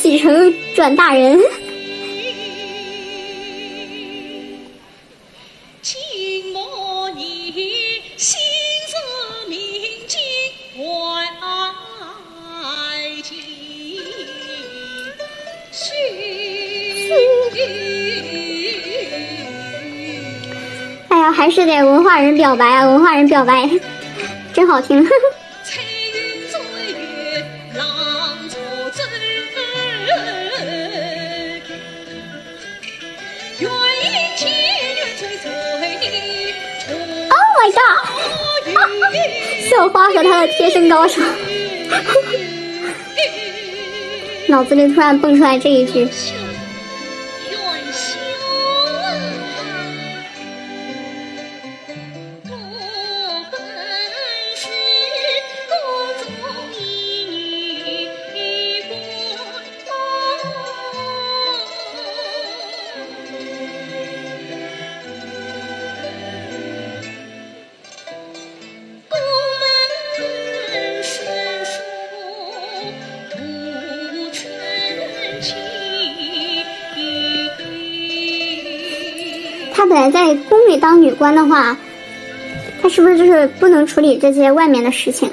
喜成转大人。哎呀，还是得文化人表白啊！文化人表白，真好听。Oh my god！ 校花和他的贴身高手，脑子里突然蹦出来这一句。她本来在宫里当女官的话，她是不是就是不能处理这些外面的事情？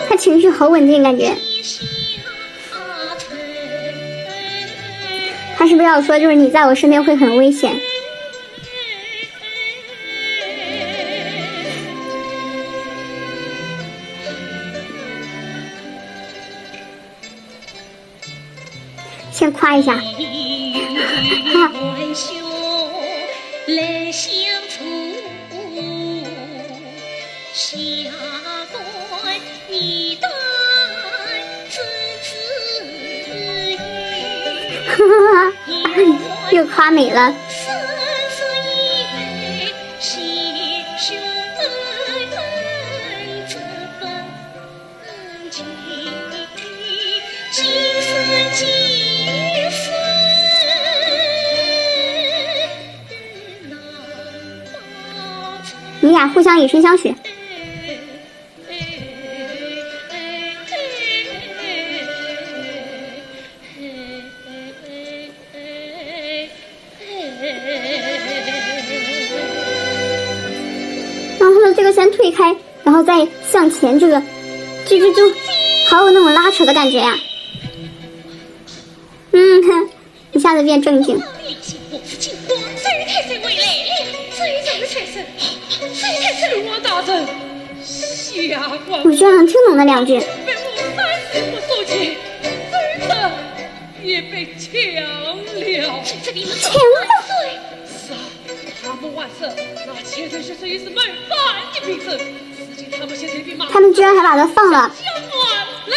她情绪好稳定，感觉。他是不是要说，就是你在我身边会很危险？先夸一下。又夸美了。你俩互相以身相许。让他们这个先退开，然后再向前，这个就好有那种拉扯的感觉呀。一下子变正经。我居然能听懂那2句。被我3次不收钱，真的也被抢了。抢了？是啊，他们万圣那前程是谁是门犯的名字，如今他们现在被骂，他们居然还把他放了，相乱来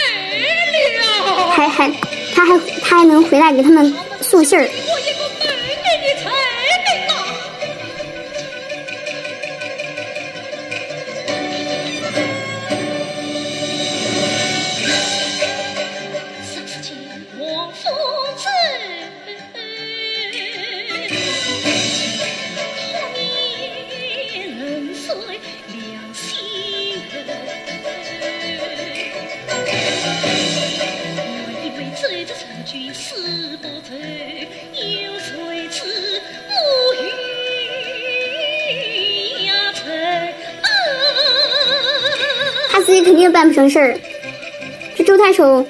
了。他还能回来给他们送信儿。我一个妹妹的才被打。他自己肯定办不成事儿。这周太守。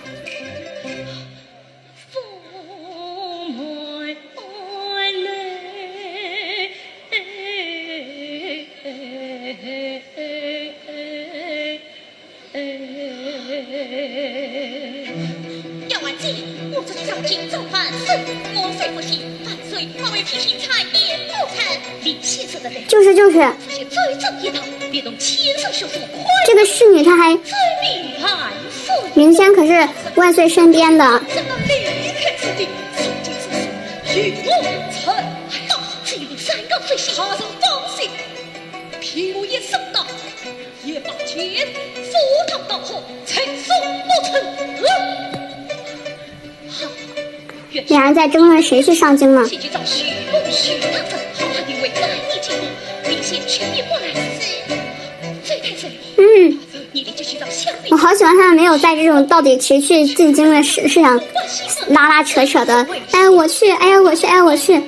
要完结，我这小金造反事，我虽不行，万岁化为批评谗言不成，李先生的人就是。出现罪证一道，别动千岁手术，这个侍女她还罪命万岁，明显可是万岁身边的。怎么离开此地？曾经此事，与我曾到这一路山高水险，他曾放心，譬如也送到，也把钱赴汤蹈火，轻松不成。两人在争论谁去上京呢？先去找许公许大人，好汉地位难以进步，领先全面过来时，最太岁。你得就去找香菱。我好喜欢他们没有在这种到底谁去进京的事上拉扯的，哎我去，哎呀我去，哎我去，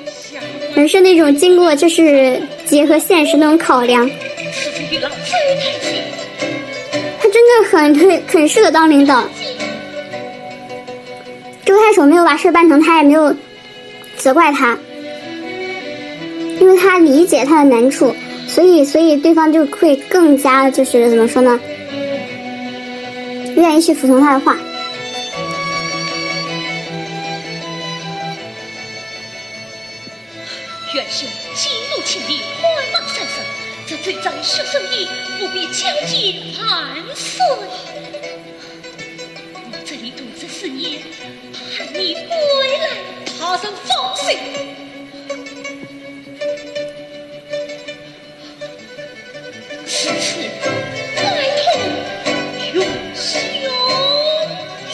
而是那种经过就是结合现实那种考量。他真的很适合当领导。周太守没有把事办成，他也没有责怪他，因为他理解他的难处，所以对方就会更加就是怎么说呢，愿意去服从他的话。元帅激怒亲力，快马上升，这罪在受生意，不必将计万岁。我这里独自4年，盼你归来，他生放心。此次来同永兄弟，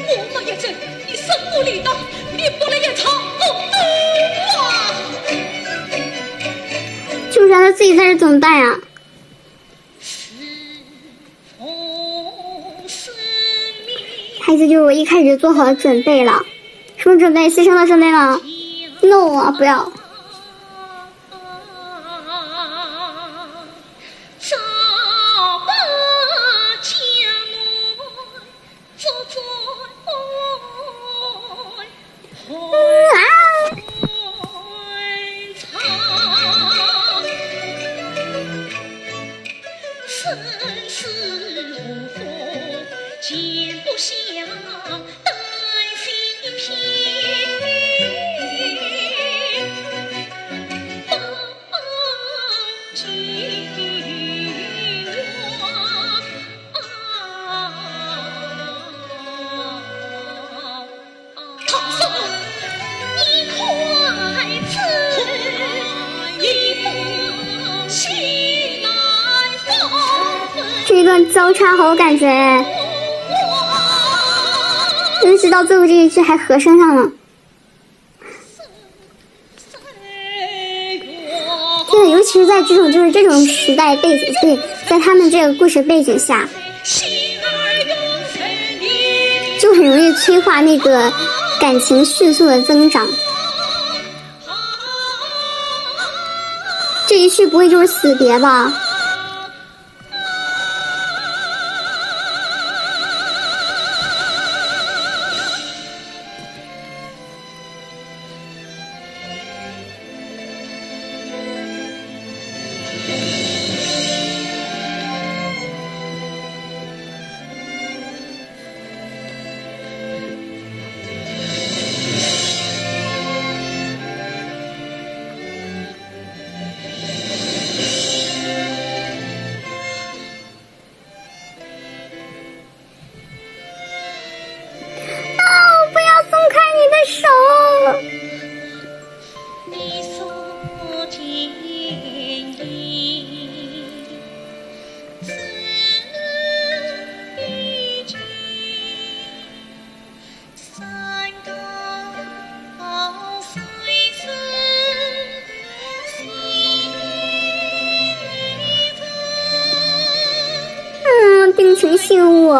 我马也真，你生无理当，你不能也长。就让他自己在这怎么办呀？孩子就是我一开始就做好了准备了，什么准备？牺牲的准备吗 ？No 啊，不要。段交叉好有感觉哎，尤其到最后这一句还和声上了。对，尤其是在这种这种时代背景，对，在他们这个故事背景下，就很容易催化那个感情迅速的增长。这一去不会就是死别吧？定情信物。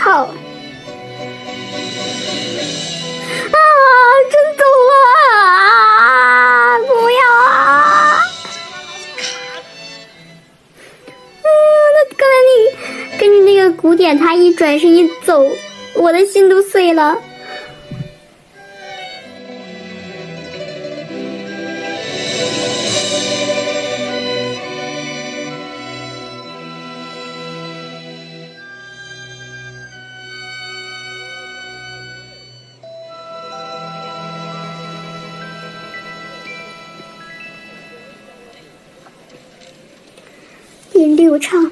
靠！啊！真走啊！不要啊！那刚才那跟着那个鼓点，他一转身一走，我的心都碎了。第6唱，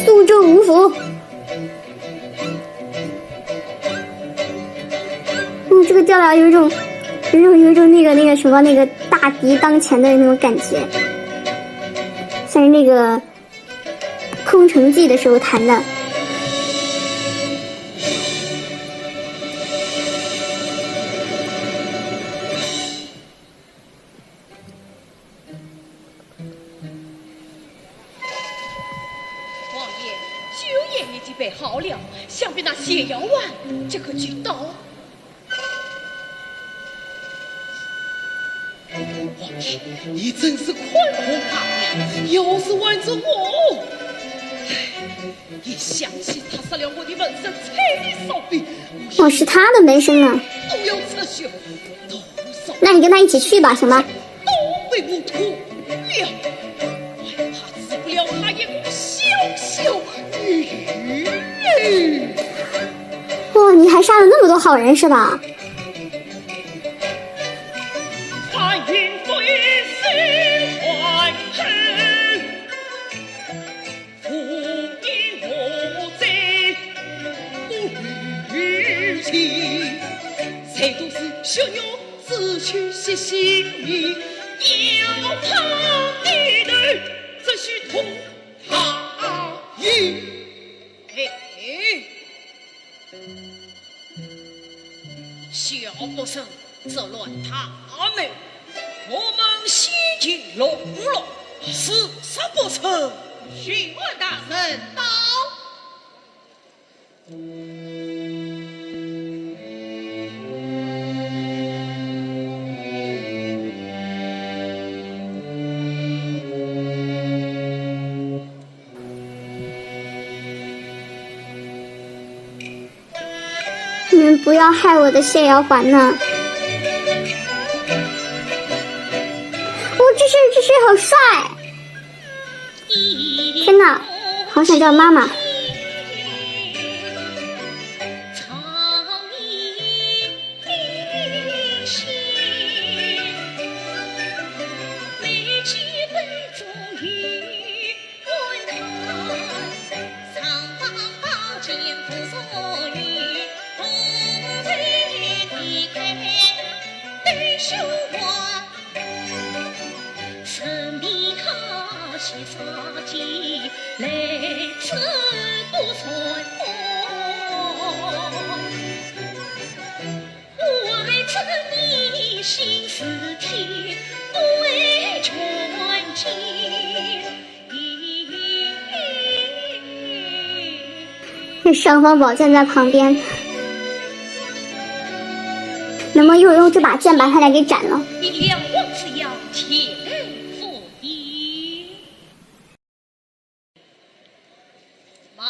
苏州五府。这个调调有一种那个什么那个大敌当前的那种感觉，像是那个空城计的时候弹的。王爷，酒宴已经备好了，想必那泻药丸这个就到。王爷，你真是宽宏大量，要是换做我，一想起他杀了我的门生，踩你手臂，哦，是他的门生啊！都要撤血，多少那你跟他一起去吧，行吗？都被我脱了，害怕治不了他一个小小女儿。哇，你还杀了那么多好人是吧？欢迎飞是欢恨，福音我在不离弃，谁都是小鸟自取其心意，要他的人只需同他意。小不胜这乱他们，我们西进龙龙，死杀不成。询问大人到。你们不要害我的谢瑶环呢！这是好帅！天哪，好想叫妈妈。这尚方宝剑在旁边，能不能又用这把剑把他俩给斩了？两王子要前赴议。慢，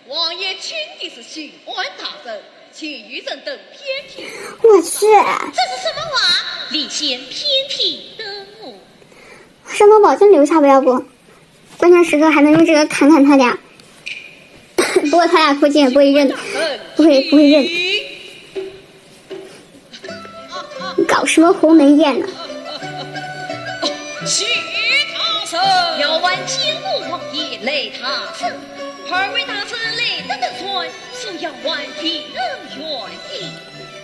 王爷请的是巡官大人，请御人等偏僻。我去，这是什么话？立宪偏僻登陆。尚方宝剑留下吧，要不关键时刻还能用这个砍砍他俩。不过他俩估计也不会认，不会认。搞什么鸿门宴呢？谢大圣，要挽江武王爷雷大圣，二位大臣雷得的传，属要挽平恩愿意。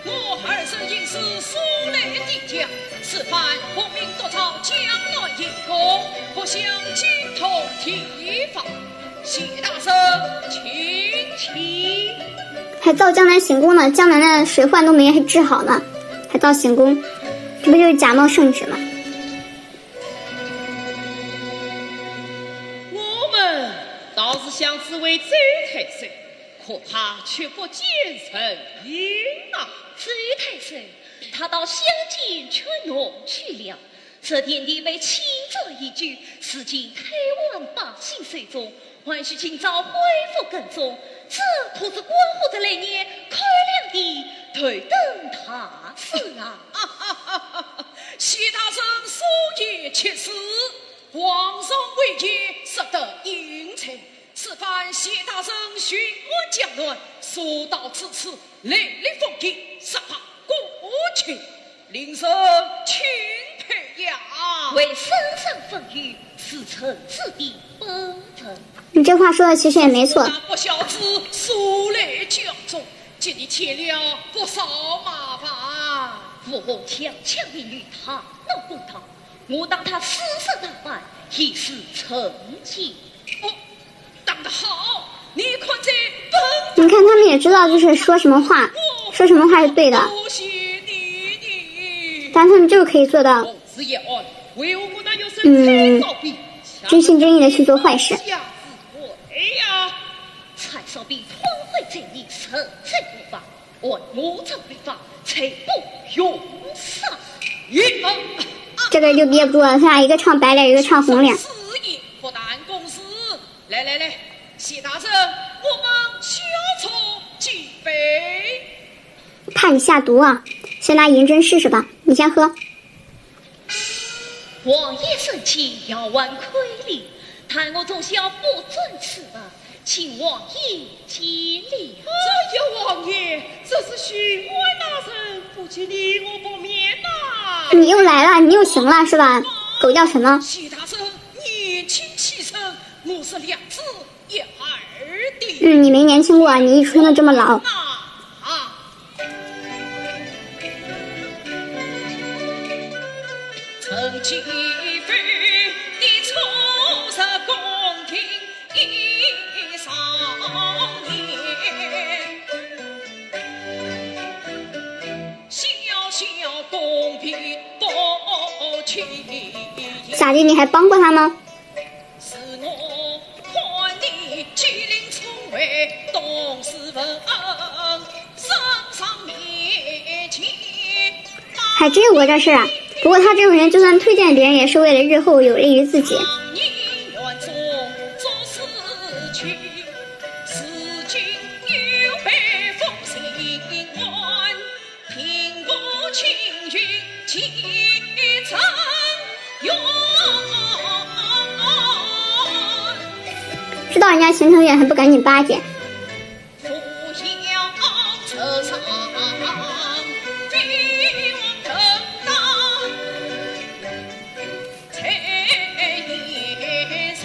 我二圣应是苏雷帝将，此番奉命夺朝江南营功，不想金童提防。谢大圣，请。还造江南行宫呢，江南的水患都没治好呢，还造行宫，这不就是假冒圣旨吗？我们倒是想只为周太岁，可他却不见人影啊！周太岁，他到乡间去农去了，这点地被轻者一举，使尽台湾百姓水中。还需今早恢复耕种，这可是关乎着来年开粮的头等大事啊！谢大圣所言切实，皇上为戒，实得应承。此番谢大圣巡安江南，所到此次，雷厉风行，实怕过去，令人钦佩呀！为圣上风雨，是臣子的本分。你这话说的其实也没错。不孝子速来江中，今日添了不少麻烦。父皇强强的与他能不当，我当他私事打扮，亦是成绩。哦，当得好！你看这你看他们也知道，就是说什么话是对的，多谢你，但他们就是可以做到，真心真意的去做坏事。蔡少弼荒废正义，神罪不法，按我这律法，才不用杀。这个就憋不住了，他俩一个唱白脸，一个唱红脸。私也不但公事，来，谢大圣，我们小丑几杯。怕你下毒啊！先拿银针试试吧，你先喝。王爷生气要挽亏礼，但我总是要不准此吧，请王爷接礼。哎呀，王爷，这是巡官大人，不请你我不免呐。你又来了，你又行了是吧？狗叫什么？谢大圣年轻气盛，我是两子一儿的。你没年轻过，你一出生的这么老。曾几番你从实宫廷一少年，小小公平不亲。咋的？你还帮过他吗？是我唤你机灵聪慧，懂事闻身上面前。还真有过这事啊！不过他这种人，就算推荐别人，也是为了日后有利于自己。道人家行程远，还不赶紧巴结？扶摇车上，飞往正当，才也行。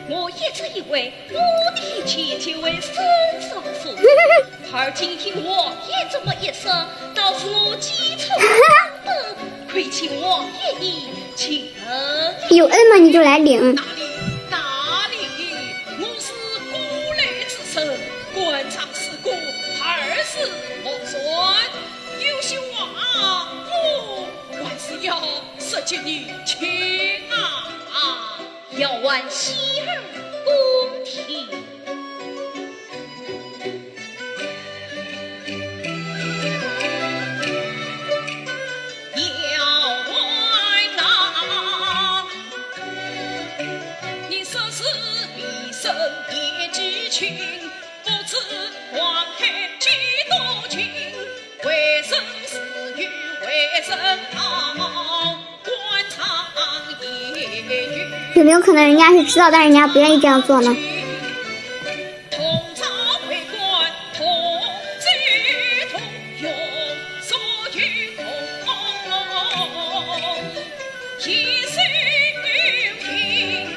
我一直以为我的姐姐为孙少妇，而今听我也这么一说，倒是我记错了。亏欠我也已情恩。有恩嘛你就来领。哪里？我是古来之身，官场世故，二世莫算。有些话我还是要说给你听啊！要挽喜儿公听。不知黄海几多情，为生死与为生好，官场也与。有没有可能人家是知道，但人家不愿意这样做呢？同朝为官，同居同用，所与共，一世平。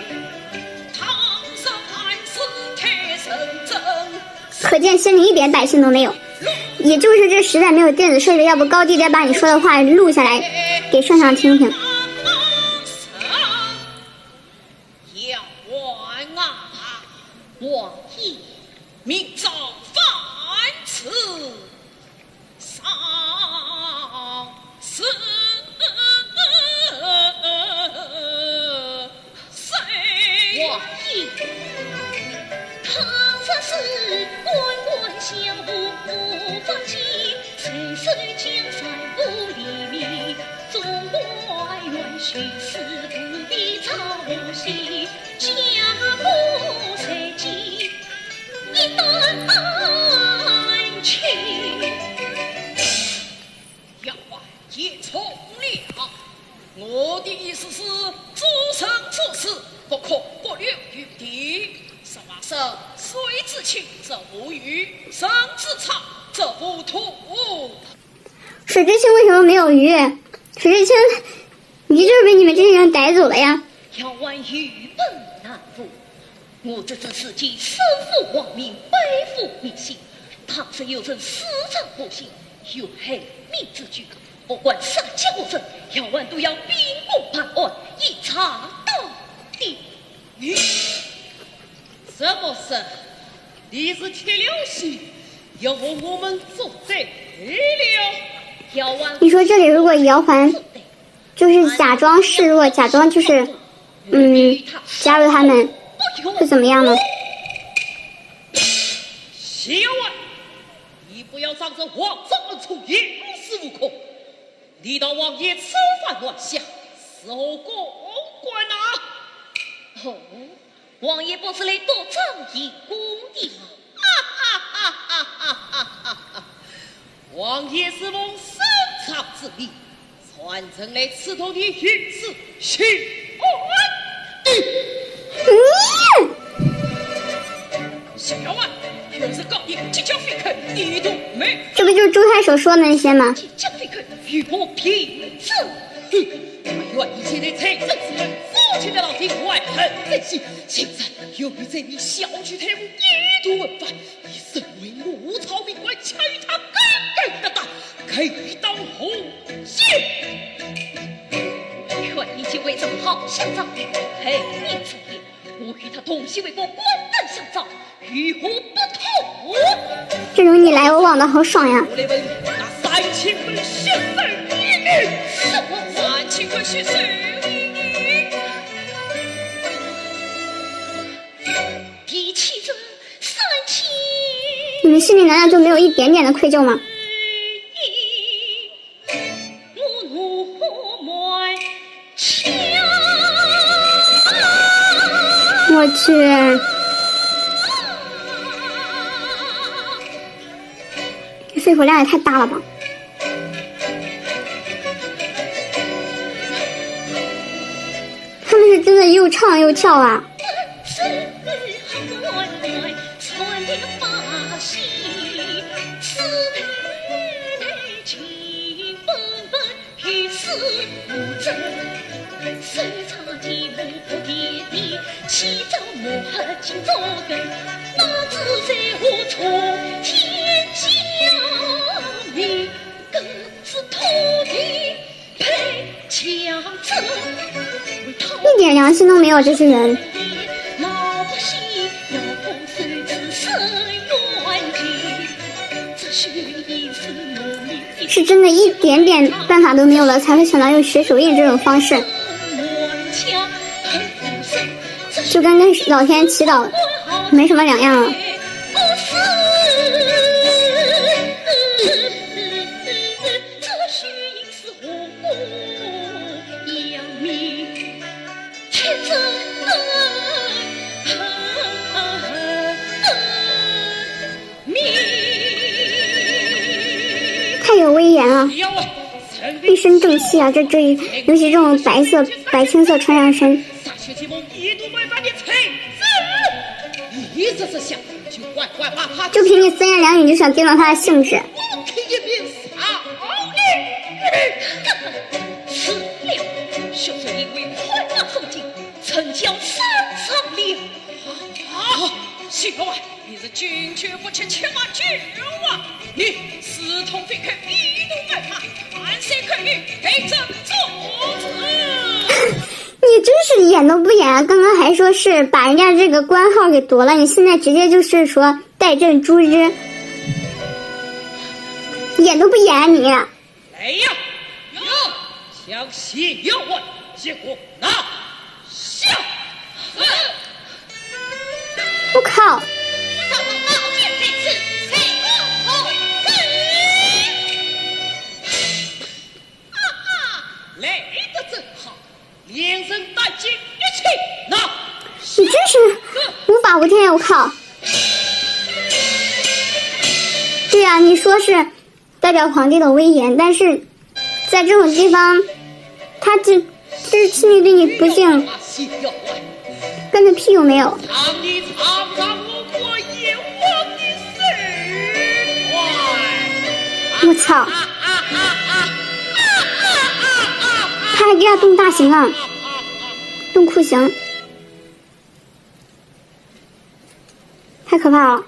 唐僧汉室太神真。可见心里一点百姓都没有，也就是这实在没有电子设备，要不高低得把你说的话录下来，给圣上听听。要还啊！王爷，明朝犯此上司谁？王爷，他这是官官相护不放弃，岁岁江山不离离，中外元勋四不的朝夕，家国社稷一旦安情。要还也从了，我的意思是，诸神做事不可不留余地。实话说，水之清则无鱼，生之长则不土。水之清为什么没有鱼？水之清鱼就是被你们这些人逮走了呀！要玩愚笨难服，我这次事迹身负亡命，背负迷信，倘是有人私藏不幸，有害命之举，不管啥结果子，要玩都要秉公办案，一查到底。什么事？你是铁了心要和我们作对了？要玩，你说这里如果姚环就是假装示弱，假装就是加入他们，会怎么样呢？谢万，你不要仗着王者而出，有恃无恐。你到王爷此番乱下，事后公关啊！哦，王爷不是来夺仗义功的吗？王爷是奉圣朝之命，传承来刺头的御史许安。小万，又是告你即将废肯，一度没。这不就是朱太守说的那些吗？即将废肯，与我平争。我愿意前来财政之人，父亲的老天怀恨在心，现在由于这名小区太务一度违法，你身为怒曹命官，恰与他耿耿的打，可当红线。愿意就为这好相照，黑面出言，我与他同席为国，官登相照，与何不同？这种你来我往的好爽呀！我来问那3000块血税一年，什么3000块血税一年？比起这3000，你们心里难道就没有一点点的愧疚吗？我怒满腔。我去，这肺活量也太大了吧！是真的又唱又跳啊！一点良心都没有，这些人。是真的一点点办法都没有了，才会想到用学手印这种方式，就跟老天祈祷没什么两样了。太有威严了，一身正气啊！尤其这种白青色穿上身，就凭你三言两语就想定了他的性质。许老外，你是军权不吃吃马酒啊！你私通匪寇，一怒万发，万岁可与陪朕作子。你真是演都不演啊！刚刚还说是把人家这个官号给夺了，你现在直接就是说代朕诛之，演都不演啊你！来呀！向西要外，结果拿下！我靠！来得真好，连人带剑一起拿！你真是无法无天！我靠！对呀、你说是代表皇帝的威严，但是在这种地方，他这心里对你不敬，跟着屁用没有。让你尝尝我阎王的手快！我操！他还给他动大刑啊，动酷刑，太可怕了。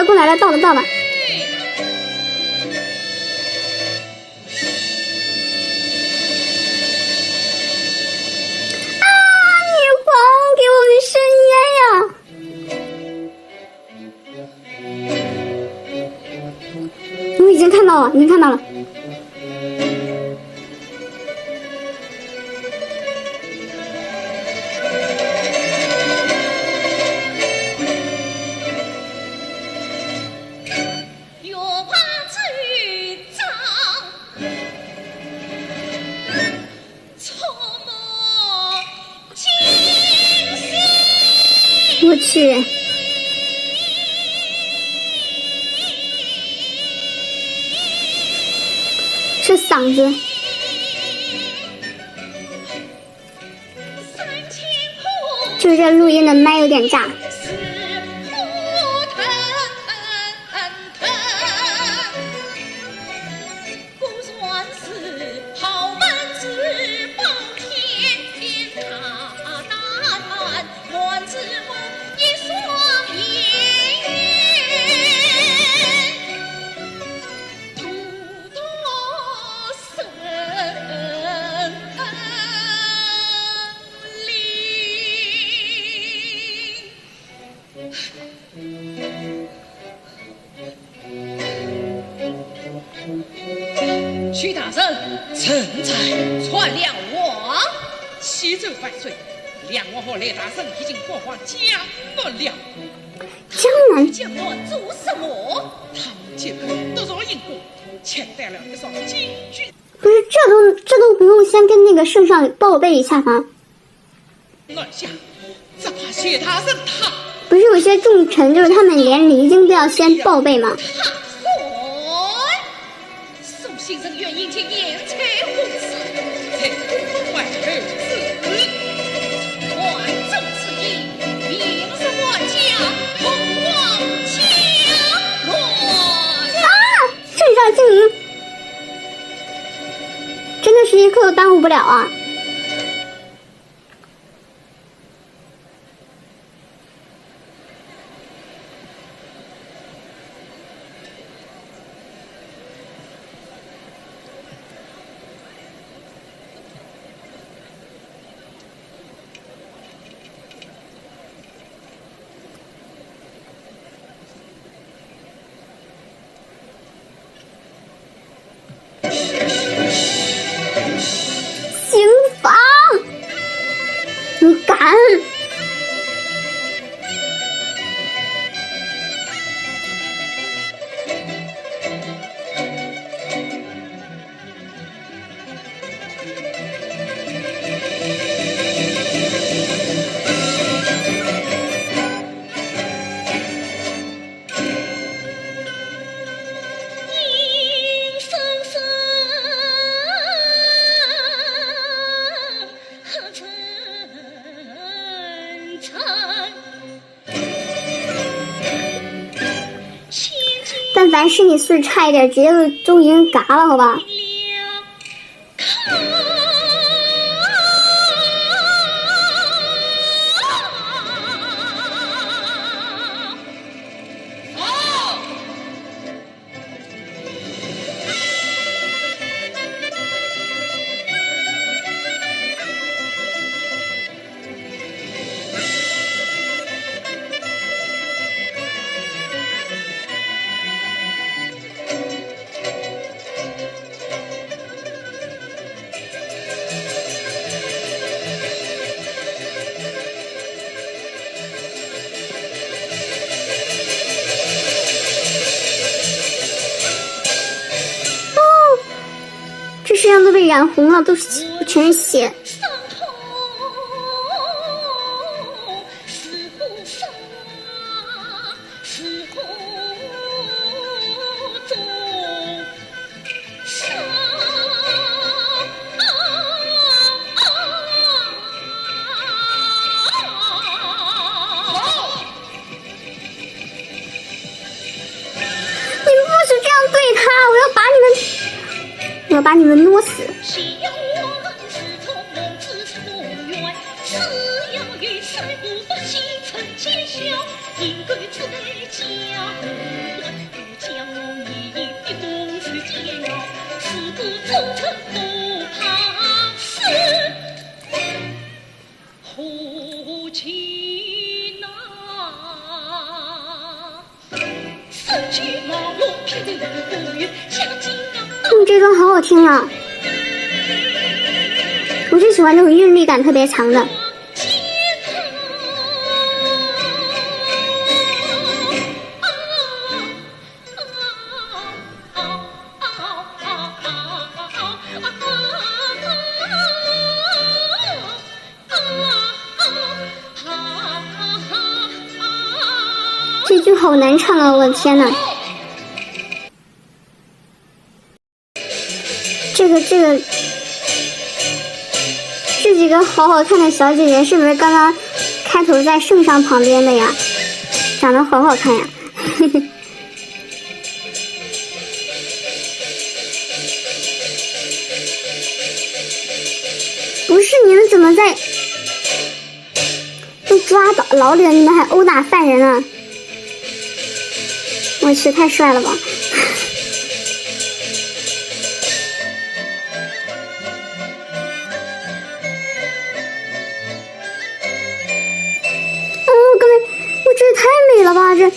过来了，到了。啊！女皇给我们伸冤呀！我已经看到了。我去，这嗓子，就是这录音的麦有点炸。徐大人，臣在传两王，启奏万岁，梁王和雷大圣已经国防江南了。江南江南做什么？他们结果得饶因果，牵带了一双金军。不是，这都不用先跟那个圣上报备一下吗？南下，只怕薛大圣他不是有些重臣就是他们连离京都要先报备吗？宋先生愿意见颜才公子，才快后事。万众之意，名声万家，同往江乱。圣上精灵，真的是一刻都耽误不了啊！刑房，你敢？阴森森，沉沉。但凡是你素质差一点，直接都已经嘎了，好吧？这身上都被染红了，都是全是血。伤痛是不杀，是不中伤。你们不许这样对他！我要把你们弄死！谁要我是从梦之所愿，只要与谁不心存结孝，应该在家不将一的公事煎熬，是不忠诚不怕死，胡气呐！身居马路偏离不远，下金刚。这段好好听啊！我就喜欢这种韵律感特别强的。这句好难唱啊！我的天哪！这几个好好看的小姐姐是不是刚刚开头在圣上旁边的呀？长得好好看呀！不是，你们怎么在都抓到牢里了，你们还殴打犯人啊？我去，太帅了吧！这也太美了吧！那个，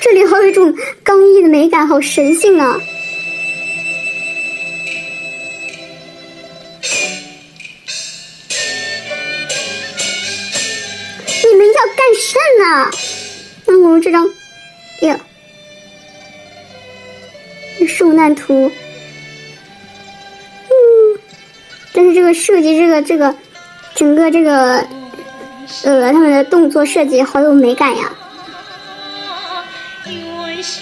这里还有一种美感，好神性啊！你们要干甚呢？那我们这张，呀，受难图，但是这个设计，这个整个这个他们的动作设计好有美感呀。元宵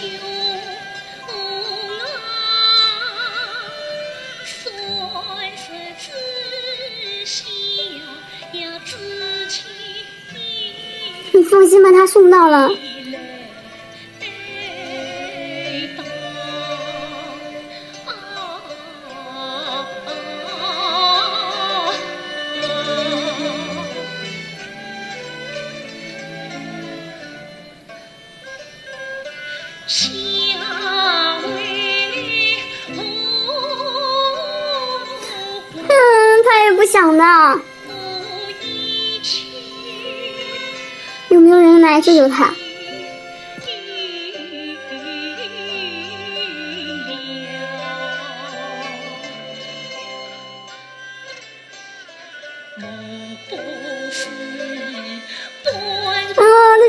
算是自小呀自起你放心吧，他送到了。他也不想的。有没有人来救救他？他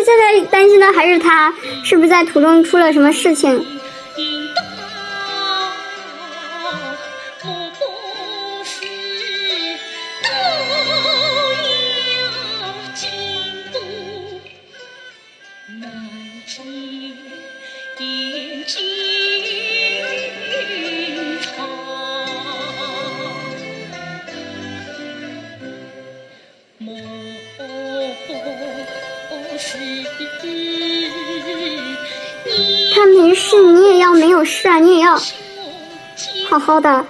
现在担心的还是他是不是在途中出了什么事情。他没事，你也要没有事啊，你也要好好的。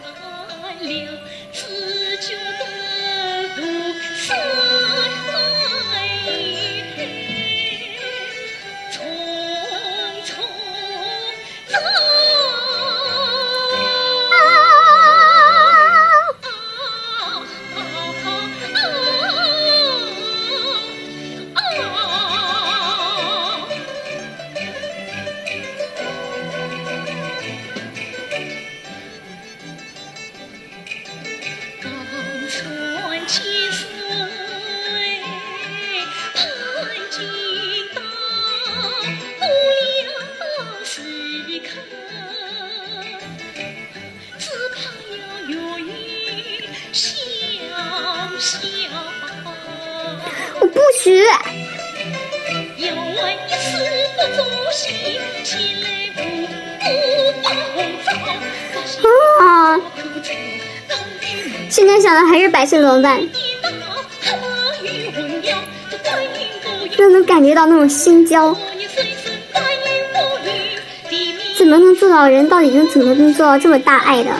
我不许！啊！现在想的还是百姓怎么办？都能感觉到那种心焦。怎么能做到人到底怎么能做到这么大爱的？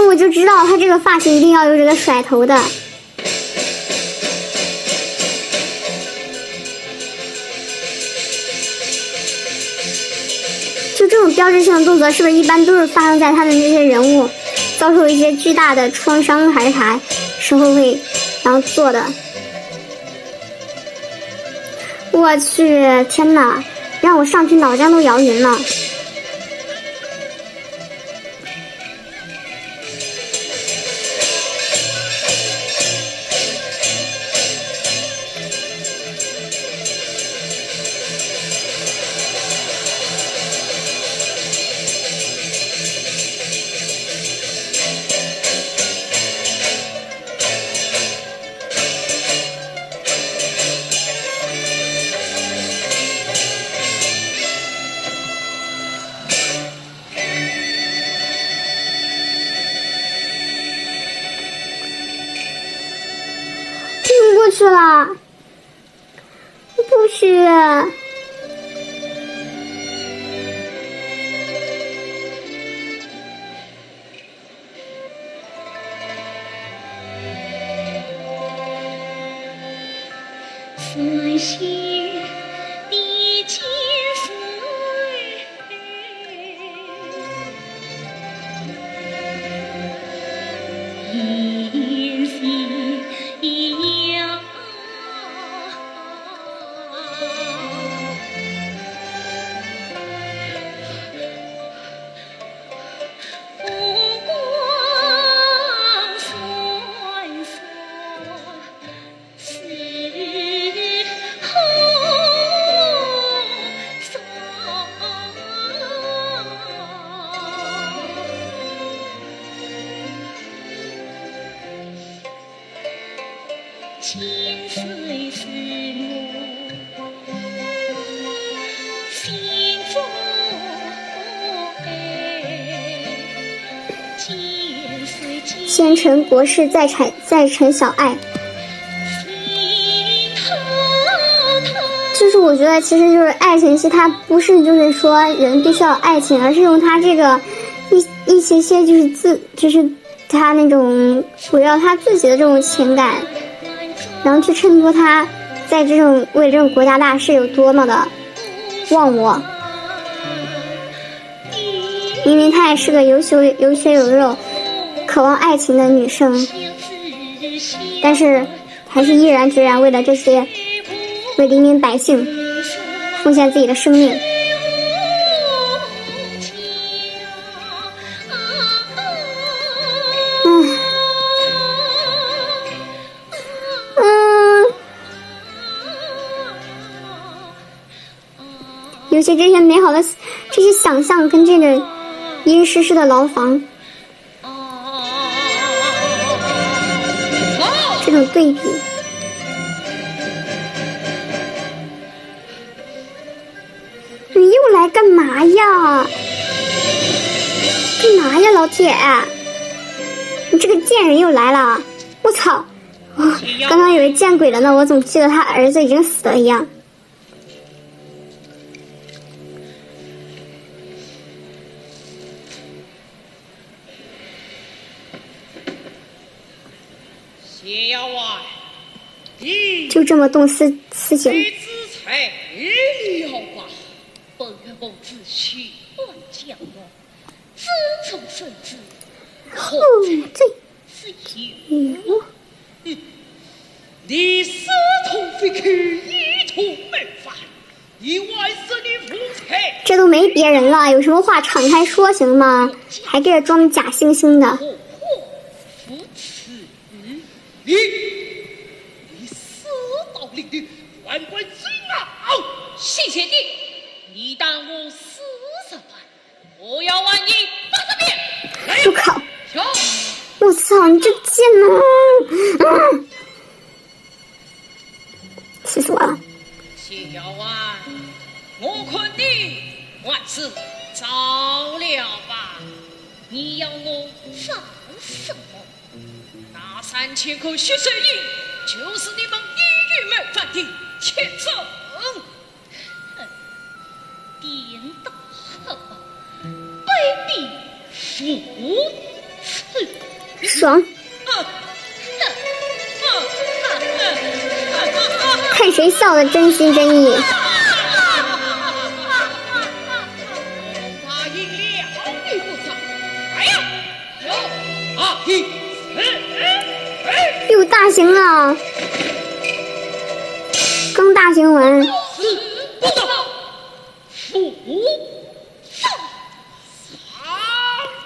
我就知道他这个发型一定要有这个甩头的。就这种标志性的动作，是不是一般都是发生在他们这些人物遭受一些巨大的创伤还是啥时候会然后做的？我去，天哪，让我上去脑浆都摇匀了。过去了，不许！思绪的千岁，依稀遥。千岁是我心中爱，千岁先成国事，再成小爱。就是我觉得其实就是爱情戏，它不是就是说人必须要爱情，而是用他这个一些就是他那种围绕他自己的这种情感，然后去衬托他在这种为这种国家大事有多么的忘我。明明她也是个有血有肉、渴望爱情的女生，但是还是毅然决然为了这些，为黎民百姓奉献自己的生命。尤其这些美好的这些想象跟这个阴湿湿的牢房这种对比，你又来干嘛呀？干嘛呀，老铁？你这个贱人又来了！我操！刚刚以为见鬼了呢，我总记得他儿子已经死了一样。谢员外，就这么动私刑。你子才了吧？本公子血断将亡，自从顺子，后这是有。你私通非去，一图没犯，意外是你夫妻。这都没别人了，有什么话敞开说行吗？还给这装假惺惺的。扶持你死到领的万贯罪傲！谢谢你，你当我死什么？我要万一八十遍。我靠！走！我操，你这贱啊！气死我了！谢员外，我看你万事早了吧？你要我放什么？那3000口血水银，就是你们一语没犯的前程。颠倒黑白，卑鄙腐刺。爽！看谁笑得真心真意。答应了你不走，来呀！9、2、1，又大刑了，更大新闻。不走，腐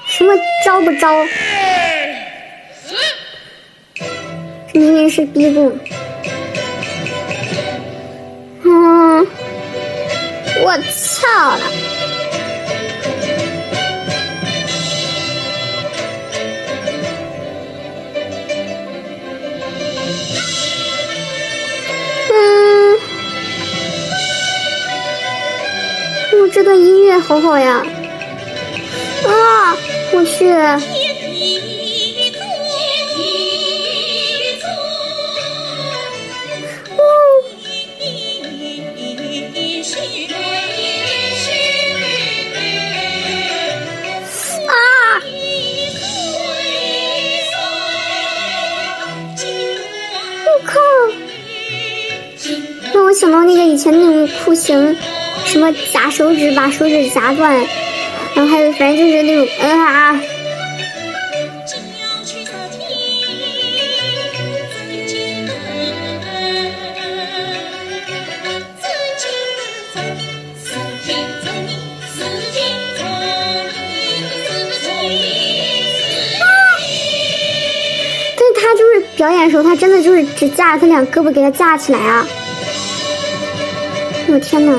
什么招不招？这明明是逼供。我操了！这段音乐好好呀！啊，我去！我靠！想到那个以前那种酷刑，什么夹手指把手指夹断，然后还有反正就是那种他就是表演的时候，他真的就是只架着他两胳膊给他架起来啊！我天哪！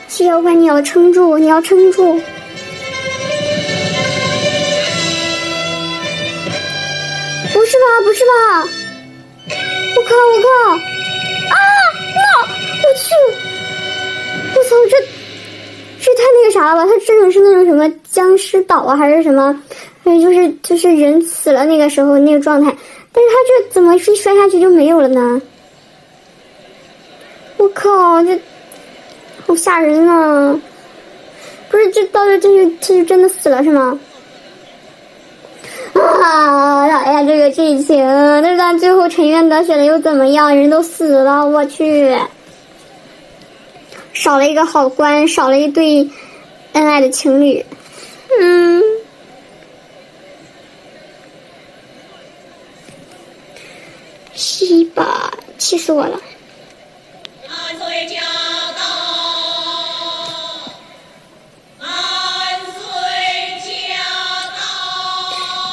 谢妖怪，你要撑住，你要撑住！不是吧，不是吧！我靠！啊！我去！我操，这太那个啥了吧？它真的是那种什么僵尸岛啊，还是什么？就是人死了那个时候那个状态，但是他这怎么一摔下去就没有了呢？我靠，这好吓人啊！不是，这到底这是真的死了是吗？啊！讨厌这个剧情，但是咱最后沉冤得雪了又怎么样？人都死了，我去！少了一个好官，少了一对恩爱的情侣。气吧，气死我了！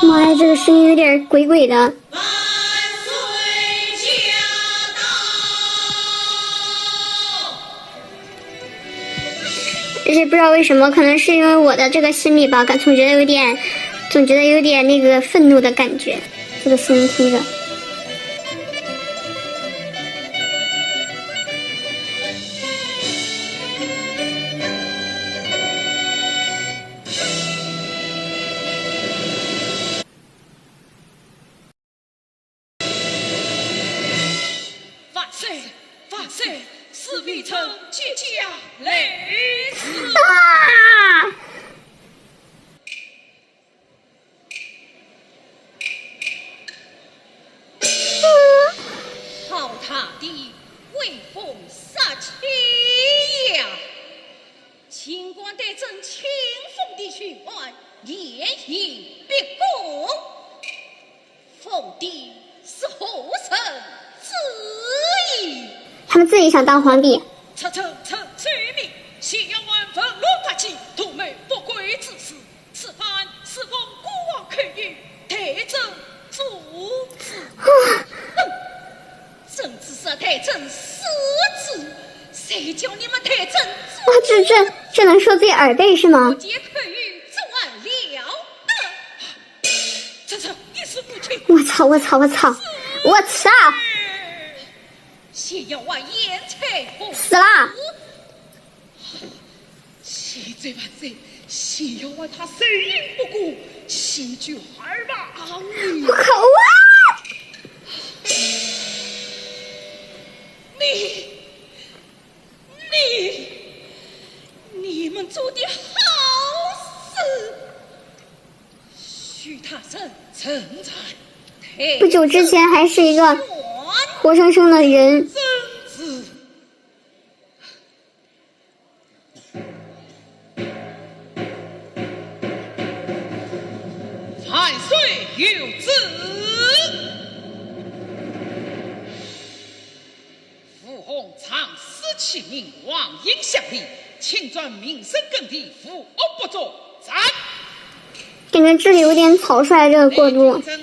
妈呀，这个声音有点鬼鬼的。而且不知道为什么，可能是因为我的这个心理吧，总觉得有点那个愤怒的感觉。这个声音听着。四必称结家累死。好他的威风杀气呀！清官得正清风的循环，言行必公。奉帝是后生之意。他们自己想当皇帝。臣罪名，谢要万分乱发起，图谋不轨之事，此番是奉国王开谕，太真主旨。朕只是太真失职，谁叫你们太真？哇，这能说自己耳背是吗？不解可与众案了得。臣一时不去。我操！谢要万言才死了！谢罪万岁！谢要万他谁人不顾，谢绝儿吧！我靠啊！你们做的好事，许他人称赞。不久之前还是一个活生生的人。万岁有旨，傅红常思其名，忘应乡里，请转民生耕地，扶恶不作，赞。感觉这里有点草率，这个过渡。团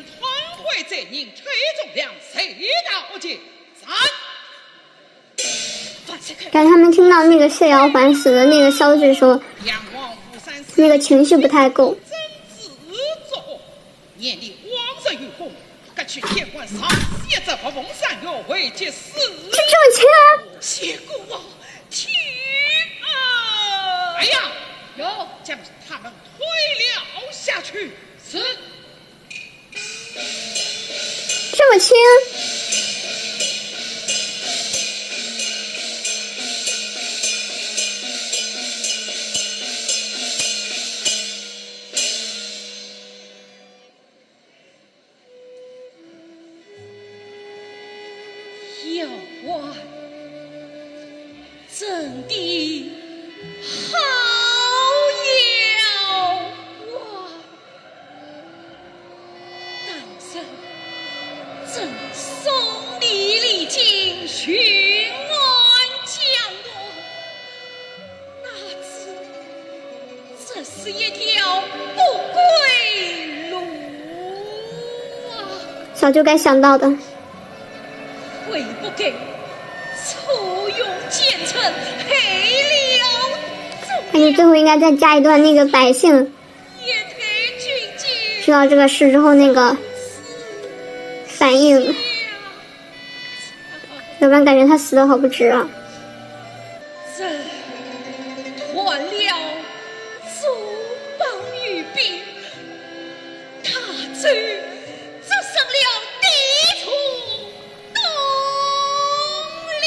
会罪人崔仲良，谁道不见？赞。感觉他们听到那个谢瑶环死的那个消息的时候，那个情绪不太够。年里往日于公，各去天官上一则不奉山药，为结死。这挣钱啊！谢国王，天啊！哎呀，要将他们推了下去。是。这么轻？妖怪，真的好妖怪！但是正送你离京寻安降落，哪知这是一条不归路啊！早就该想到的。会不给簇拥奸臣黑了感觉最后应该再加一段那个百姓也得军机知道这个事之后那个反应，要不然感觉他死的好不值啊。这团了诸邦御兵，他追这上了地处东你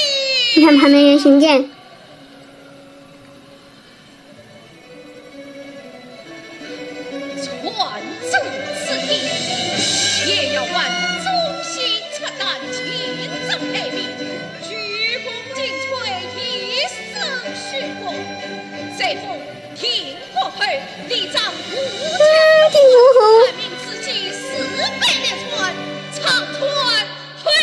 篱。看旁边人行剑，传奏此地，也要万忠心策胆，亲征配兵，鞠躬尽瘁，一生殉国。随奉听国后，立仗无听国后叛民之计400连串，长传后世。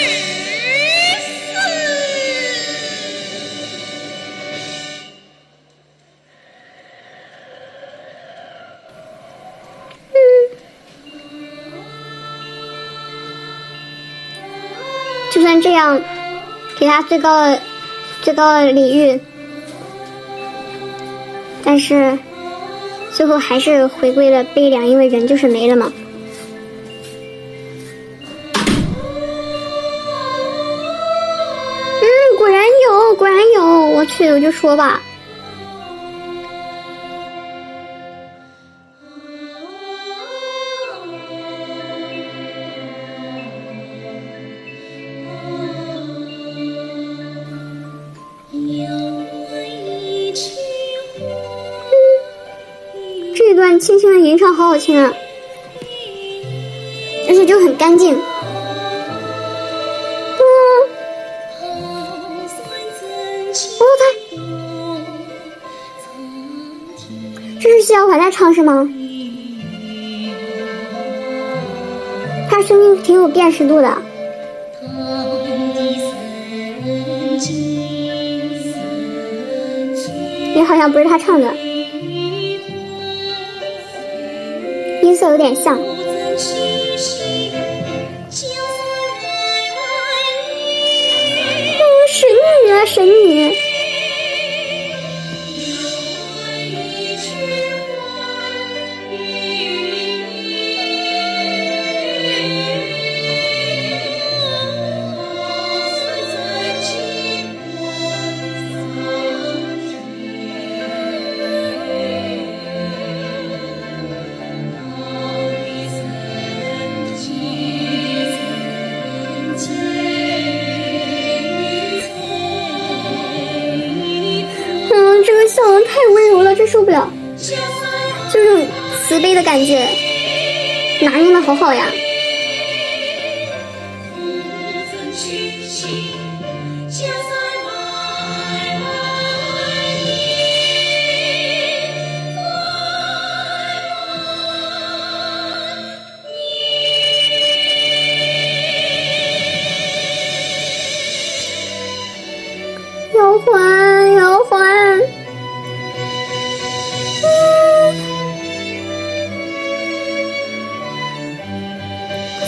就算这样，给他最高的礼遇，但是最后还是回归了悲凉，因为人就是没了嘛。果然有，果然有，我去，我就说吧。这段轻轻的吟唱好好听啊，而且就很干净。这是谢小华在唱是吗？他声音挺有辨识度的。也好像不是他唱的，音色有点像。神女啊，神女！这个笑容太温柔了，真受不了，这种慈悲的感觉拿捏的好好呀。摇环，摇环。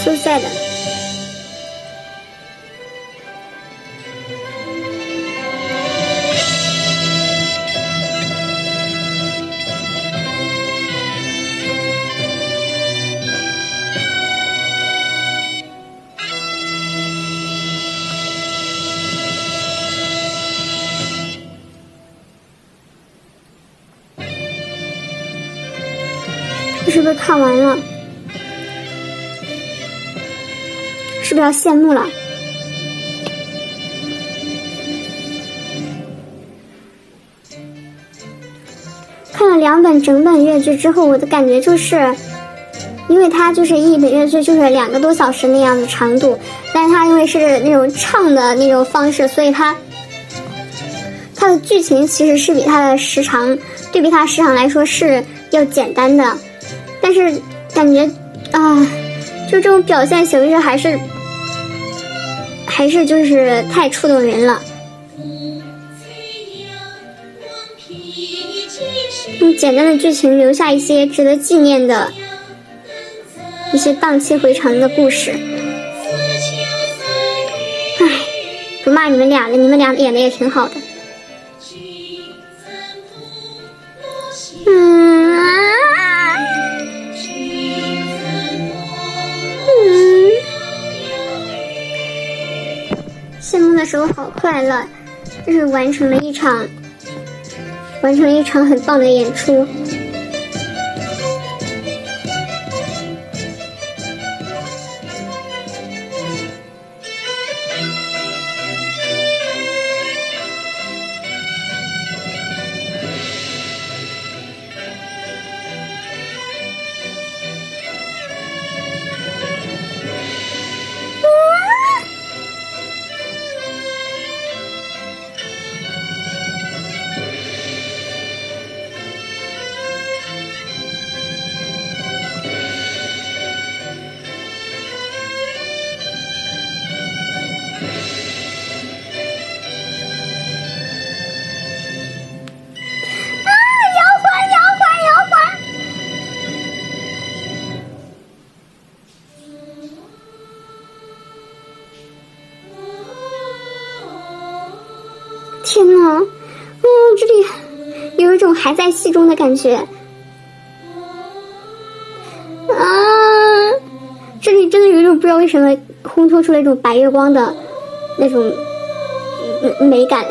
So sad。你是不是看完了？是不是要羡慕了？看了2本整本越剧之后，我的感觉就是，因为它就是一本越剧就是2个多小时那样的长度，但是它因为是那种唱的那种方式，所以它的剧情其实是比它的时长，对比它的时长来说是要简单的，但是感觉就这种表现形式还是就是太触动人了。用简单的剧情留下一些值得纪念的一些荡气回肠的故事。唉，不骂你们俩了，你们俩演的也挺好的。谢幕的时候好快乐，就是完成了一场很棒的演出。天哪，这里有一种还在戏中的感觉这里真的有一种不知道为什么烘托出了一种白月光的那种美感。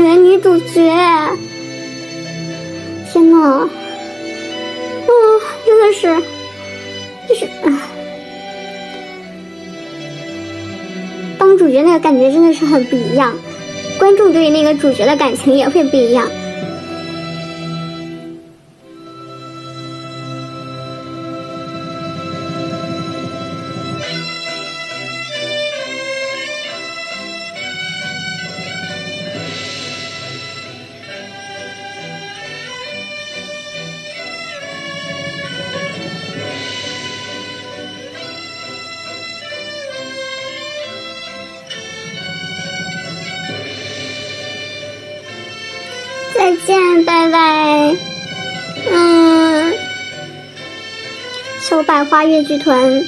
女主角，天哪，真的是，当主角那个感觉真的是很不一样，观众对那个主角的感情也会不一样。再见，拜拜。小百花越剧团。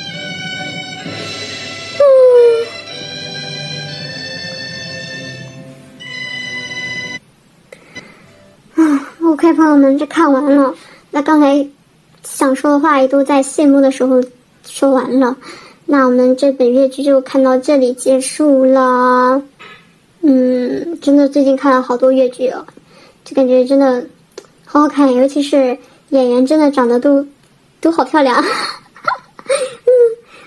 OK， 朋友们，这看完了。那刚才想说的话也都在谢幕的时候说完了。那我们这本越剧就看到这里结束了。真的最近看了好多越剧哦。就感觉真的好好看，尤其是演员真的长得都好漂亮。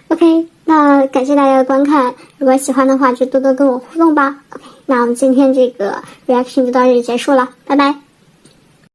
OK， 那感谢大家的观看，如果喜欢的话就多多跟我互动吧。OK， 那我们今天这个 reaction 就到这里结束了，拜拜。